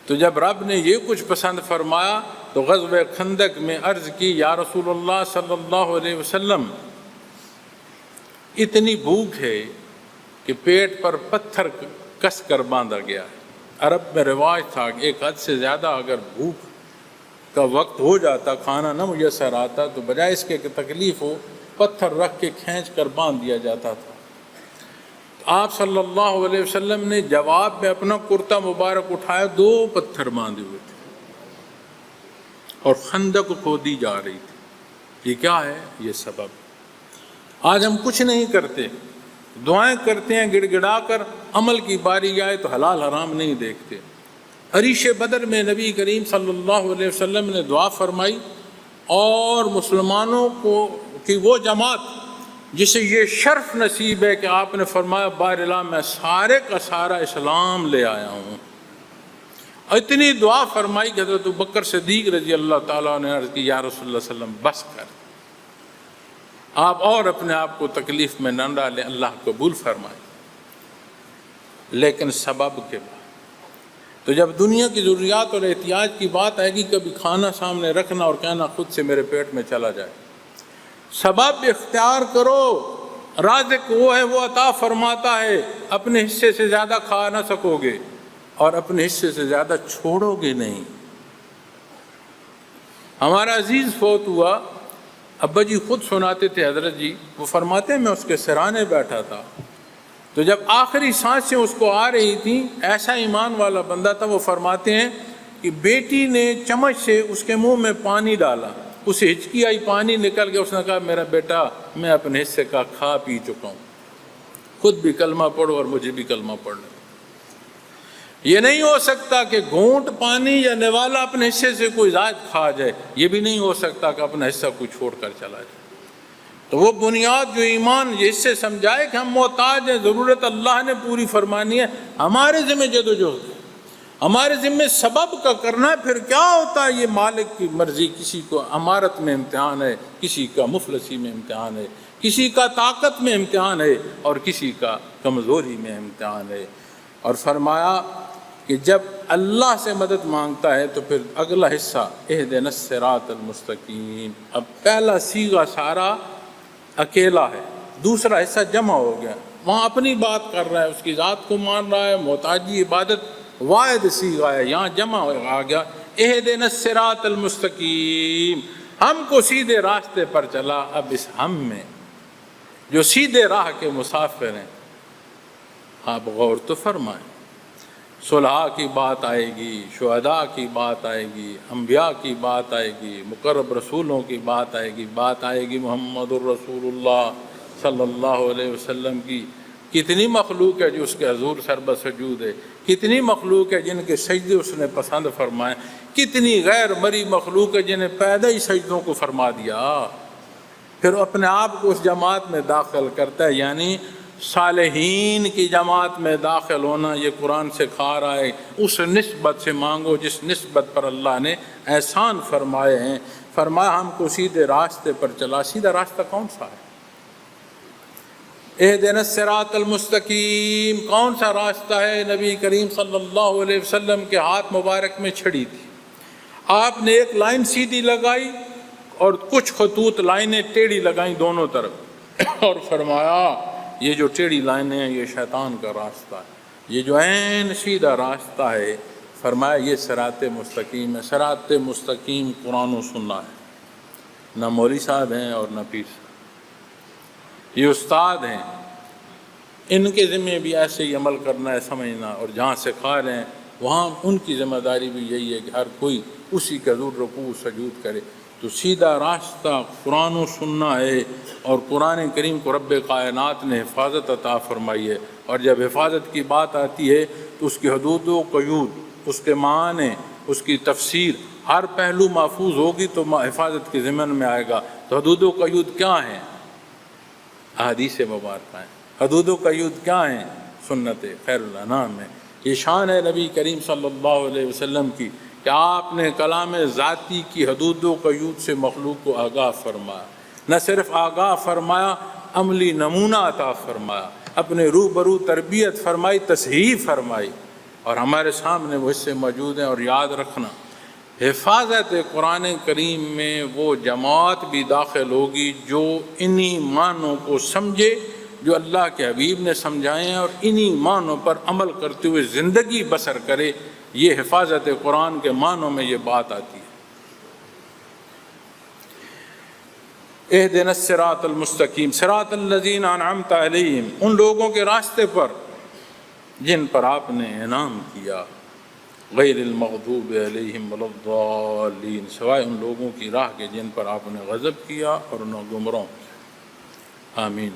تو جب رب نے یہ کچھ پسند فرمایا تو غزوہ خندق میں عرض کی، یا رسول اللہ صلی اللہ علیہ وسلم، اتنی بھوک ہے کہ پیٹ پر پتھر کس کر باندھا گیا ہے۔ عرب میں رواج تھا کہ ایک حد سے زیادہ اگر بھوک کا وقت ہو جاتا، کھانا نہ میسر آتا، تو بجائے اس کے کہ تکلیف ہو، پتھر رکھ کے کھینچ کر باندھ دیا جاتا تھا۔ آپ صلی اللہ علیہ وسلم نے جواب میں اپنا کرتا مبارک اٹھایا، 2 پتھر باندھے ہوئے تھے اور خندق کھودی جا رہی تھی۔ یہ کیا ہے؟ یہ سبب۔ آج ہم کچھ نہیں کرتے، دعائیں کرتے ہیں گڑ گڑا کر، عمل کی باری آئے تو حلال حرام نہیں دیکھتے۔ عریش بدر میں نبی کریم صلی اللہ علیہ وسلم نے دعا فرمائی، اور مسلمانوں کو کہ وہ جماعت جسے یہ شرف نصیب ہے کہ آپ نے فرمایا بار اللہ میں سارے کا سارا اسلام لے آیا ہوں، اتنی دعا فرمائی کہ حضرت ابوبکر صدیق رضی اللہ تعالیٰ نے عرض کی، یا رسول اللہ صلی اللہ علیہ وسلم بس کر، آپ اور اپنے آپ کو تکلیف میں نہ ڈالیں، اللہ قبول فرمائے۔ لیکن سبب کے بعد تو جب دنیا کی ضروریات اور احتیاج کی بات آئے گی، کبھی کھانا سامنے رکھنا اور کہنا خود سے میرے پیٹ میں چلا جائے۔ سبب اختیار کرو، رازق وہ ہے، وہ عطا فرماتا ہے، اپنے حصے سے زیادہ کھا نہ سکو گے اور اپنے حصے سے زیادہ چھوڑو گے نہیں۔ ہمارا عزیز فوت ہوا، ابا جی خود سناتے تھے، حضرت جی وہ فرماتے ہیں میں اس کے سرانے بیٹھا تھا، تو جب آخری سانسیں اس کو آ رہی تھیں، ایسا ایمان والا بندہ تھا، وہ فرماتے ہیں کہ بیٹی نے چمچ سے اس کے منہ میں پانی ڈالا، اسے ہچکی آئی، پانی نکل گیا، اس نے کہا میرا بیٹا میں اپنے حصے کا کھا پی چکا ہوں، خود بھی کلمہ پڑھو اور مجھے بھی کلمہ پڑھنا۔ یہ نہیں ہو سکتا کہ گھونٹ پانی یا نوالا اپنے حصے سے کوئی زائد کھا جائے، یہ بھی نہیں ہو سکتا کہ اپنا حصہ کوئی چھوڑ کر چلا جائے۔ تو وہ بنیاد جو ایمان اس سے سمجھائے کہ ہم محتاج ہیں، ضرورت اللہ نے پوری فرمانی ہے، ہمارے ذمہ جدوجہد ہے، ہمارے ذمہ سبب کا کرنا ہے۔ پھر کیا ہوتا ہے، یہ مالک کی مرضی، کسی کو امارت میں امتحان ہے، کسی کا مفلسی میں امتحان ہے، کسی کا طاقت میں امتحان ہے، اور کسی کا کمزوری میں امتحان ہے۔ اور فرمایا کہ جب اللہ سے مدد مانگتا ہے تو پھر اگلا حصہ اہدنا الصراط المستقیم۔ اب پہلا صیغہ سارا اکیلا ہے، دوسرا حصہ جمع ہو گیا، وہاں اپنی بات کر رہا ہے، اس کی ذات کو مان رہا ہے، محتاجی عبادت واحد صیغہ ہے، یہاں جمع آ گیا اہدنا الصراط المستقیم، ہم کو سیدھے راستے پر چلا۔ اب اس ہم میں جو سیدھے راہ کے مسافر ہیں، آپ غور تو فرمائیں، صلحاء کی بات آئے گی، شہداء کی بات آئے گی، انبیاء کی بات آئے گی، مقرب رسولوں کی بات آئے گی، بات آئے گی محمد الرسول اللہ صلی اللہ علیہ وسلم کی۔ کتنی مخلوق ہے جو اس کے حضور سربہ سجود ہے، کتنی مخلوق ہے جن کے سجدے اس نے پسند فرمائے، کتنی غیر مری مخلوق ہے جنہیں پیدا ہی سجدوں کو فرما دیا، پھر اپنے آپ کو اس جماعت میں داخل کرتا ہے۔ یعنی صالحین کی جماعت میں داخل ہونا، یہ قرآن سے کھا رہا ہے، اس نسبت سے مانگو جس نسبت پر اللہ نے احسان فرمائے ہیں۔ فرمایا ہم کو سیدھے راستے پر چلا۔ سیدھا راستہ کون سا ہے؟ اہدنا الصراط المستقیم، کون سا راستہ ہے؟ نبی کریم صلی اللہ علیہ وسلم کے ہاتھ مبارک میں چھڑی تھی، آپ نے ایک لائن سیدھی لگائی اور کچھ خطوط لائنیں ٹیڑھی لگائیں دونوں طرف، اور فرمایا یہ جو ٹیڑھی لائنیں ہیں یہ شیطان کا راستہ ہے، یہ جو عین سیدھا راستہ ہے، فرمایا یہ صراط مستقیم ہے۔ صراط مستقیم قرآن و سننا ہے، نہ مولوی صاحب ہیں اور نہ پیر صاحب، یہ استاد ہیں، ان کے ذمہ بھی ایسے ہی عمل کرنا ہے، سمجھنا، اور جہاں سکھا رہے ہیں وہاں ان کی ذمہ داری بھی یہی ہے کہ ہر کوئی اسی کا حضور رکوع سجود کرے۔ تو سیدھا راستہ قرآن و سننا ہے، اور قرآن کریم کو رب کائنات نے حفاظت عطا فرمائی ہے، اور جب حفاظت کی بات آتی ہے تو اس کی حدود و قیود، اس کے معنی، اس کی تفسیر، ہر پہلو محفوظ ہوگی تو حفاظت کے ضمن میں آئے گا۔ تو حدود و قیود کیا ہیں؟ احادیث مبارکہ ہیں۔ حدود و قیود کیا ہیں؟ سنت خیر الانام میں۔ یہ شان ہے نبی کریم صلی اللہ علیہ وسلم کی کہ آپ نے کلام ذاتی کی حدود و قیود سے مخلوق کو آگاہ فرمایا، نہ صرف آگاہ فرمایا، عملی نمونہ عطا فرمایا، اپنے روبرو تربیت فرمائی، تصحیح فرمائی، اور ہمارے سامنے وہ حصے موجود ہیں۔ اور یاد رکھنا، حفاظت قرآن کریم میں وہ جماعت بھی داخل ہوگی جو انہی معنوں کو سمجھے جو اللہ کے حبیب نے سمجھائے ہیں، اور انہی معنوں پر عمل کرتے ہوئے زندگی بسر کرے۔ یہ حفاظت قرآن کے معنوں میں یہ بات آتی ہے۔ اہدنا الصراط المستقیم صراط الذین انعمت علیہم، ان لوگوں کے راستے پر جن پر آپ نے انعام کیا، غیر المغضوب علیہم ولا الضالین، سوائے ان لوگوں کی راہ کے جن پر آپ نے غضب کیا اور انہیں گمراہ کیا۔ آمین۔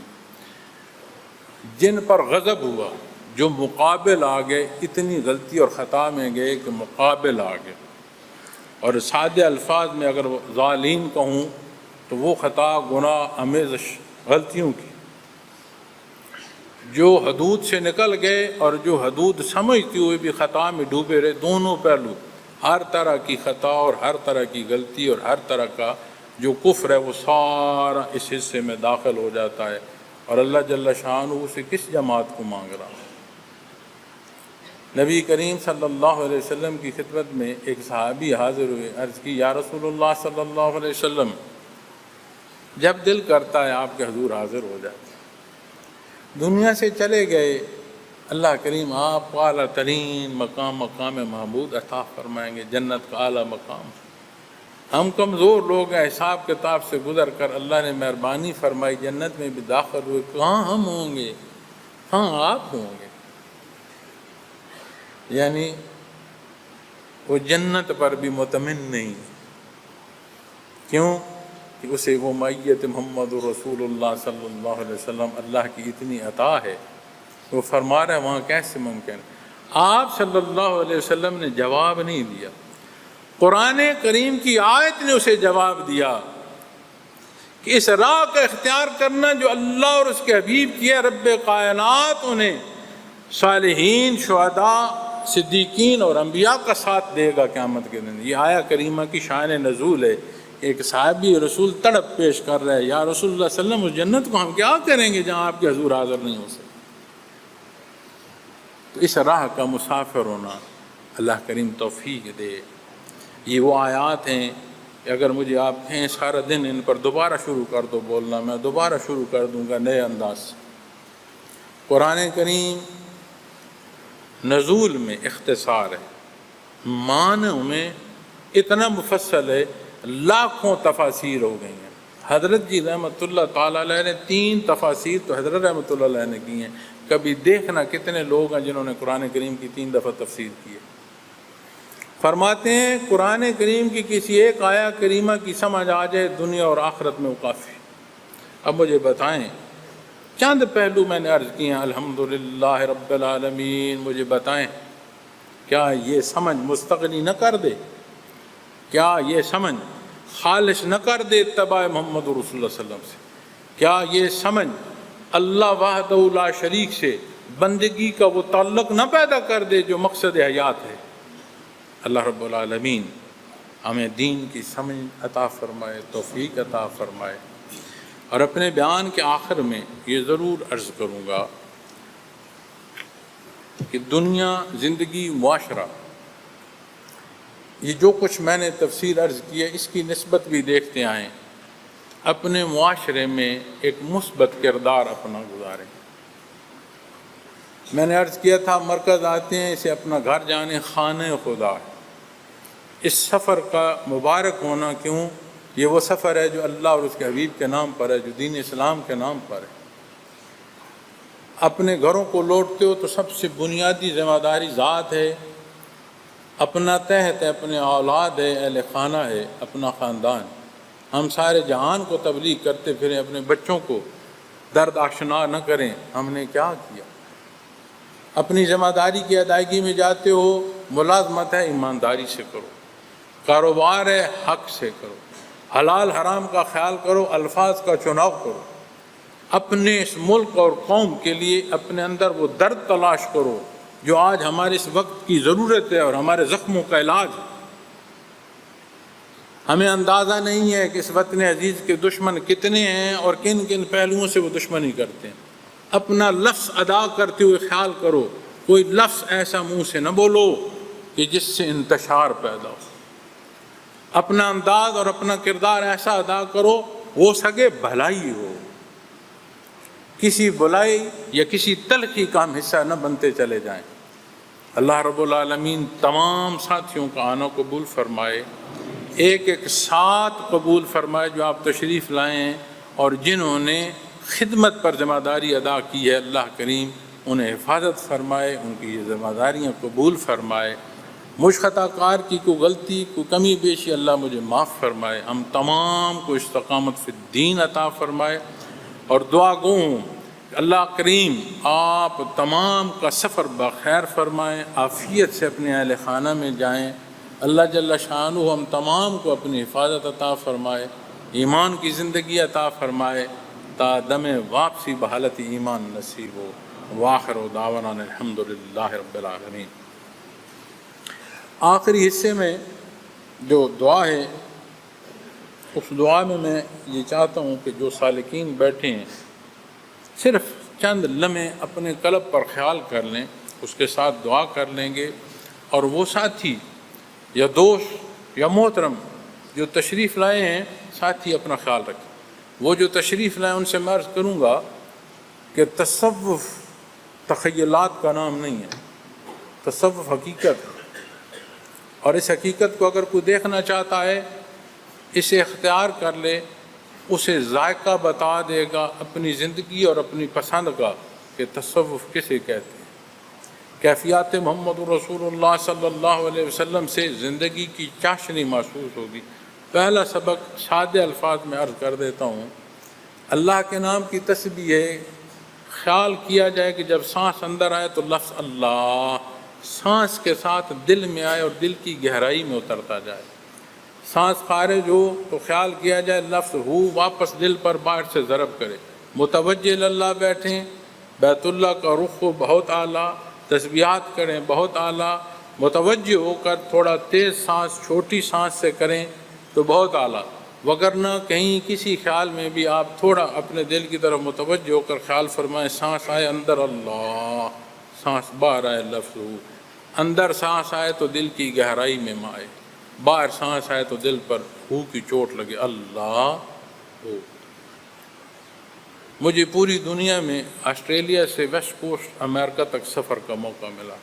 جن پر غضب ہوا، جو مقابل آ گئے، اتنی غلطی اور خطا میں گئے کہ مقابل آ گئے، اور سادہ الفاظ میں اگر ظالین کہوں تو وہ خطا گناہ آمیز غلطیوں کی، جو حدود سے نکل گئے اور جو حدود سمجھتے ہوئے بھی خطا میں ڈوبے رہے، دونوں پہلو، ہر طرح کی خطا اور ہر طرح کی غلطی اور ہر طرح کا جو کفر ہے وہ سارا اس حصے میں داخل ہو جاتا ہے۔ اور اللہ جل شانہ سے کس جماعت کو مانگ رہا ہے؟ نبی کریم صلی اللہ علیہ وسلم کی خدمت میں ایک صحابی حاضر ہوئے، عرض کی یا رسول اللہ صلی اللہ علیہ وسلم، جب دل کرتا ہے آپ کے حضور حاضر ہو جاتے، دنیا سے چلے گئے، اللہ کریم آپ کو اعلیٰ ترین مقام محمود عطا فرمائیں گے، جنت کا اعلیٰ مقام۔ ہم کمزور لوگ ہیں، حساب کتاب سے گزر کر اللہ نے مہربانی فرمائی، جنت میں بھی داخل ہوئے، کہاں ہم ہوں گے؟ ہاں آپ ہوں گے، یعنی وہ جنت پر بھی مطمئن نہیں، کیوں کہ اسے وہ معیت محمد رسول اللہ صلی اللہ علیہ وسلم اللہ کی اتنی عطا ہے، وہ فرما رہے ہیں وہاں کیسے ممکن؟ آپ صلی اللہ علیہ وسلم نے جواب نہیں دیا، قرآن کریم کی آیت نے اسے جواب دیا کہ اس راہ کا اختیار کرنا جو اللہ اور اس کے حبیب کی ہے، رب کائنات انہیں صالحین، شہداء، صدیقین اور انبیاء کا ساتھ دے گا قیامت کے دن۔ یہ آیہ کریمہ کی شان نزول ہے۔ ایک صحابی رسول تڑپ پیش کر رہے ہیں، یا رسول اللہ صلی اللہ علیہ وسلم، اس جنت کو ہم کیا کریں گے جہاں آپ کے حضور حاضر نہیں ہو سکتے؟ تو اس راہ کا مسافر ہونا اللہ کریم توفیق دے۔ یہ وہ آیات ہیں کہ اگر مجھے آپ کہیں سارا دن ان پر دوبارہ شروع کر دو بولنا، میں دوبارہ شروع کر دوں گا نئے انداز سے۔ قرآن کریم نزول میں اختصار ہے، معنی میں اتنا مفصل ہے، لاکھوں تفاسیر ہو گئی ہیں۔ حضرت جی رحمۃ اللہ تعالیٰ علیہ نے 3 تفاسیر تو حضرت رحمۃ اللہ علیہ نے کی ہیں، کبھی دیکھنا کتنے لوگ ہیں جنہوں نے قرآن کریم کی 3 دفعہ تفسیر کی ہے۔ فرماتے ہیں قرآن کریم کی کسی ایک آیہ کریمہ کی سمجھ آ جائے دنیا اور آخرت میں وہ کافی۔ اب مجھے بتائیں، چند پہلو میں نے عرض کیے ہیں، الحمدللہ رب العالمین، مجھے بتائیں کیا یہ سمجھ مستغنی نہ کر دے؟ کیا یہ سمجھ خالص نہ کر دے اتباع محمد رسول اللہ صلی اللہ علیہ وسلم سے؟ کیا یہ سمجھ اللہ وحدہ لا شریک سے بندگی کا وہ تعلق نہ پیدا کر دے جو مقصد حیات ہے؟ اللہ رب العالمین ہمیں دین کی سمجھ عطا فرمائے، توفیق عطا فرمائے۔ اور اپنے بیان کے آخر میں یہ ضرور عرض کروں گا کہ دنیا، زندگی، معاشرہ، یہ جو کچھ میں نے تفصیل عرض کی ہے، اس کی نسبت بھی دیکھتے آئیں، اپنے معاشرے میں ایک مثبت کردار اپنا گزاریں۔ میں نے عرض کیا تھا مرکز آتے ہیں، اسے اپنا گھر جانے خانہ خدا ہے۔ اس سفر کا مبارک ہونا کیوں؟ یہ وہ سفر ہے جو اللہ اور اس کے حبیب کے نام پر ہے، جو دین اسلام کے نام پر ہے۔ اپنے گھروں کو لوٹتے ہو تو سب سے بنیادی ذمہ داری ذات ہے، اپنا تحت ہے، اپنے اولاد ہے، اہل خانہ ہے، اپنا خاندان۔ ہم سارے جہان کو تبلیغ کرتے پھریں، اپنے بچوں کو درد آشنا نہ کریں، ہم نے کیا کیا؟ اپنی ذمہ داری کی ادائیگی میں جاتے ہو، ملازمت ہے، ایمانداری سے کرو، کاروبار ہے، حق سے کرو، حلال حرام کا خیال کرو، الفاظ کا چناؤ کرو، اپنے اس ملک اور قوم کے لیے اپنے اندر وہ درد تلاش کرو جو آج ہمارے اس وقت کی ضرورت ہے اور ہمارے زخموں کا علاج ہے۔ ہمیں اندازہ نہیں ہے کہ اس وطن عزیز کے دشمن کتنے ہیں اور کن کن پہلوؤں سے وہ دشمنی کرتے ہیں۔ اپنا لفظ ادا کرتے ہوئے خیال کرو، کوئی لفظ ایسا منہ سے نہ بولو کہ جس سے انتشار پیدا ہو۔ اپنا انداز اور اپنا کردار ایسا ادا کرو ہو سکے بھلائی ہو، کسی بلائی یا کسی تلخی کا ہم حصہ نہ بنتے چلے جائیں۔ اللہ رب العالمین تمام ساتھیوں کا آنا قبول فرمائے، ایک ایک ساتھ قبول فرمائے جو آپ تشریف لائے ہیں اور جنہوں نے خدمت پر ذمہ داری ادا کی ہے، اللہ کریم انہیں حفاظت فرمائے، ان کی یہ ذمہ داریاں قبول فرمائے۔ مجھ خطا کار کی کوئی غلطی، کوئی کمی بیشی اللہ مجھے معاف فرمائے، ہم تمام کو استقامت فی الدین عطا فرمائے۔ اور دعا گو ہوں اللہ کریم آپ تمام کا سفر بخیر فرمائیں، عافیت سے اپنے اہل خانہ میں جائیں۔ اللہ جل شانہ ہم تمام کو اپنی حفاظت عطا فرمائے، ایمان کی زندگی عطا فرمائے تا دم واپسی بحالت ایمان نصیب ہو۔ وآخر دعوانا الحمدللہ رب العالمین۔ آخری حصے میں جو دعا ہے، اس دعا میں میں یہ چاہتا ہوں کہ جو سالکین بیٹھے ہیں صرف چند لمحے اپنے قلب پر خیال کر لیں، اس کے ساتھ دعا کر لیں گے، اور وہ ساتھی یا دوست یا محترم جو تشریف لائے ہیں ساتھی اپنا خیال رکھیں۔ وہ جو تشریف لائیں ان سے میں عرض کروں گا کہ تصوف تخیلات کا نام نہیں ہے، تصوف حقیقت ہے، اور اس حقیقت کو اگر کوئی دیکھنا چاہتا ہے اسے اختیار کر لے، اسے ذائقہ بتا دے گا اپنی زندگی اور اپنی پسند کا کہ تصوف کسے کہتے ہیں۔ کیفیات محمد رسول اللہ صلی اللہ علیہ وسلم سے زندگی کی چاشنی محسوس ہوگی۔ پہلا سبق سادے الفاظ میں عرض کر دیتا ہوں۔ اللہ کے نام کی تسبیح ہے، خیال کیا جائے کہ جب سانس اندر آئے تو لفظ اللہ سانس کے ساتھ دل میں آئے اور دل کی گہرائی میں اترتا جائے۔ سانس خارج ہو تو خیال کیا جائے لفظ ہو واپس دل پر باہر سے ضرب کرے۔ متوجہ اللہ بیٹھیں، بیت اللہ کا رخ ہو بہت اعلیٰ، تسبیحات کریں بہت اعلیٰ، متوجہ ہو کر تھوڑا تیز سانس چھوٹی سانس سے کریں تو بہت اعلیٰ، وگرنہ کہیں کسی خیال میں بھی آپ تھوڑا اپنے دل کی طرف متوجہ ہو کر خیال فرمائیں سانس آئے اندر اللہ، سانس باہر آئے لفظ ہو، اندر سانس آئے تو دل کی گہرائی میں مائے، باہر سانس آئے تو دل پر ہو کی چوٹ لگے اللہ ہو۔ مجھے پوری دنیا میں آسٹریلیا سے ویسٹ کوسٹ امریکہ تک سفر کا موقع ملا،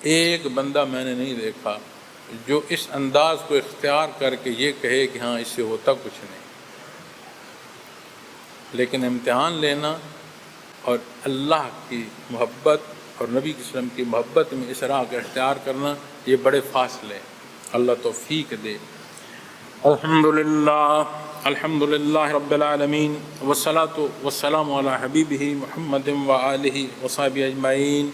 ایک بندہ میں نے نہیں دیکھا جو اس انداز کو اختیار کر کے یہ کہے کہ ہاں اس سے ہوتا کچھ نہیں۔ لیکن امتحان لینا اور اللہ کی محبت اور نبی کے وسلم کی محبت میں اس راہ کا اختیار کرنا یہ بڑے فاصلے، اللہ توفیق دے۔ الحمدللہ رب العالمین والصلاة والسلام علی حبیبہ محمد وآلہ وصحبہ اجمعین۔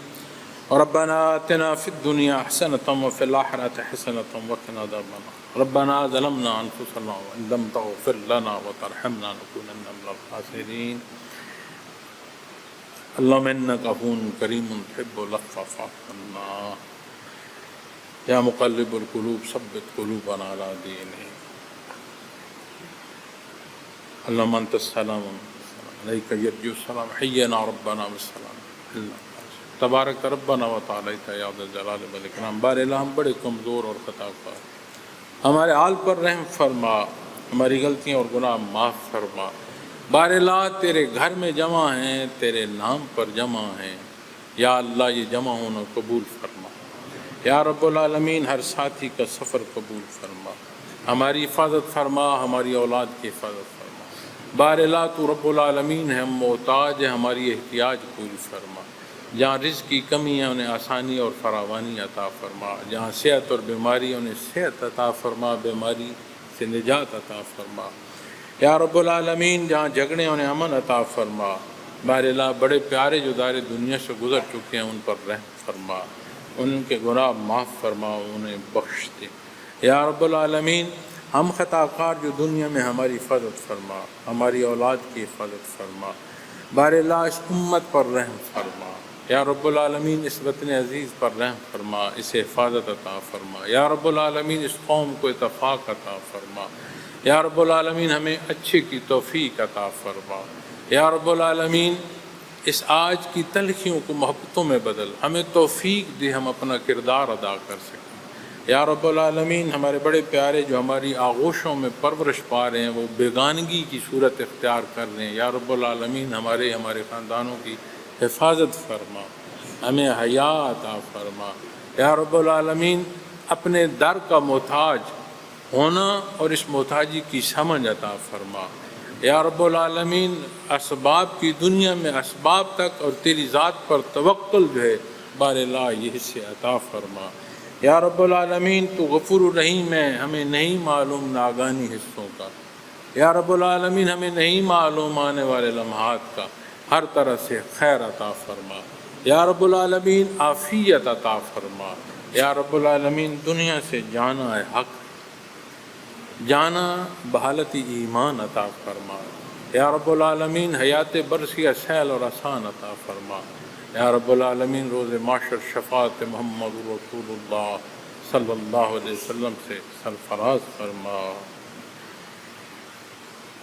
ربنا آتنا فی الدنیا حسنۃ وفی الآخرۃ حسنۃ وقنا عذاب النار۔ ربنا ظلمنا انفسنا وان لم تغفر لنا وترحمنا لنکونن من الخاسرین۔ اللہم انک عفو کریم تحب العفو فاعف عنا۔ یا مقلب القلوب ثبت قلوبنا علی دینک۔ اللہم انت السلام علیک یرجو السلام حینا ربنا بالسلام تبارک ربنا و تعالیت یا ذا الجلال والاکرام۔ بار الہ ہم بڑے کمزور اور خطا کار، ہمارے حال پر رحم فرما، ہماری غلطیاں اور گناہ معاف فرما۔ بار الہ تیرے گھر میں جمع ہیں، تیرے نام پر جمع ہیں، یا اللہ یہ جمع ہونا قبول فرما۔ یا رب العالمین ہر ساتھی کا سفر قبول فرما، ہماری حفاظت فرما، ہماری اولاد کی حفاظت فرما۔ بار الہ تو رب العالمین ہے، ہم محتاج ہیں، ہماری احتیاج پوری فرما۔ جہاں رزق کی کمی ہے انہیں آسانی اور فراوانی عطا فرما، جہاں صحت اور بیماری انہیں صحت عطا فرما، بیماری سے نجات عطا فرما۔ یا رب العالمین جہاں جھگڑے انہیں امن عطا فرما۔ بار الہ بڑے پیارے جو دار دنیا سے گزر چکے ہیں ان پر رحم فرما، ان کے گناہ معاف فرما، انہیں بخش دے۔ یا رب العالمین ہم خطا کار جو دنیا میں ہماری حفاظت فرما، ہماری اولاد کی حفاظت فرما۔ بار الہ اس امت پر رحم فرما۔ یا رب العالمین اس وطن عزیز پر رحم فرما، اسے حفاظت عطا فرما۔ یا رب العالمین اس قوم کو اتفاق عطا فرما۔ یا رب العالمین ہمیں اچھے کی توفیق عطا فرما۔ یا رب العالمین اس آج کی تلخیوں کو محبتوں میں بدل، ہمیں توفیق دے ہم اپنا کردار ادا کر سکیں۔ یا رب العالمین ہمارے بڑے پیارے جو ہماری آغوشوں میں پرورش پا رہے ہیں وہ بیگانگی کی صورت اختیار کر رہے ہیں، یا رب العالمین ہمارے خاندانوں کی حفاظت فرما، ہمیں حیا عطا فرما۔ یا رب العالمین اپنے در کا محتاج ہونا اور اس محتاجی کی سمجھ عطا فرما۔ یا رب العالمین اسباب کی دنیا میں اسباب تک اور تیری ذات پر توکل جو ہے بار الہ یہ حصے عطا فرما۔ یا رب العالمین تو غفور الرحیم ہے، ہمیں نہیں معلوم ناگانی حصوں کا۔ یا رب العالمین ہمیں نہیں معلوم آنے والے لمحات کا، ہر طرح سے خیر عطا فرما۔ یا رب العالمین عافیت عطا فرما۔ یا رب العالمین دنیا سے جانا ہے حق، جانا بحالت ایمان عطا فرما۔ یا رب العالمین حیات برزخیہ سہل اور آسان عطا فرما۔ یا رب العالمین روز معاشر شفاعت محمد رسول اللہ صلی اللہ علیہ وسلم سے سرفراز فرما۔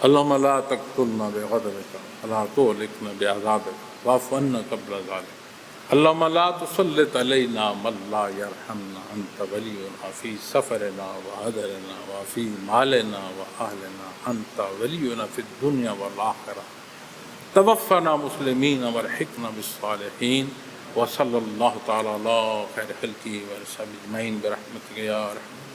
اللہم لا تقتلنا بغضبک ولا تہلکنا بعذابک واعف عنا قبل ذلک۔ اللہم لا تسلط علینا من لا یرحمنا انت ولینا فی سفرنا وحضرنا وفی مالنا واہلنا انت ولینا فی الدنیا والآخرہ۔ توفنا مسلمین والحقنا بالصالحین۔ وصلی اللہ تعالی علی خیر خلقہ وصحبہ اجمعین برحمتک یا ارحم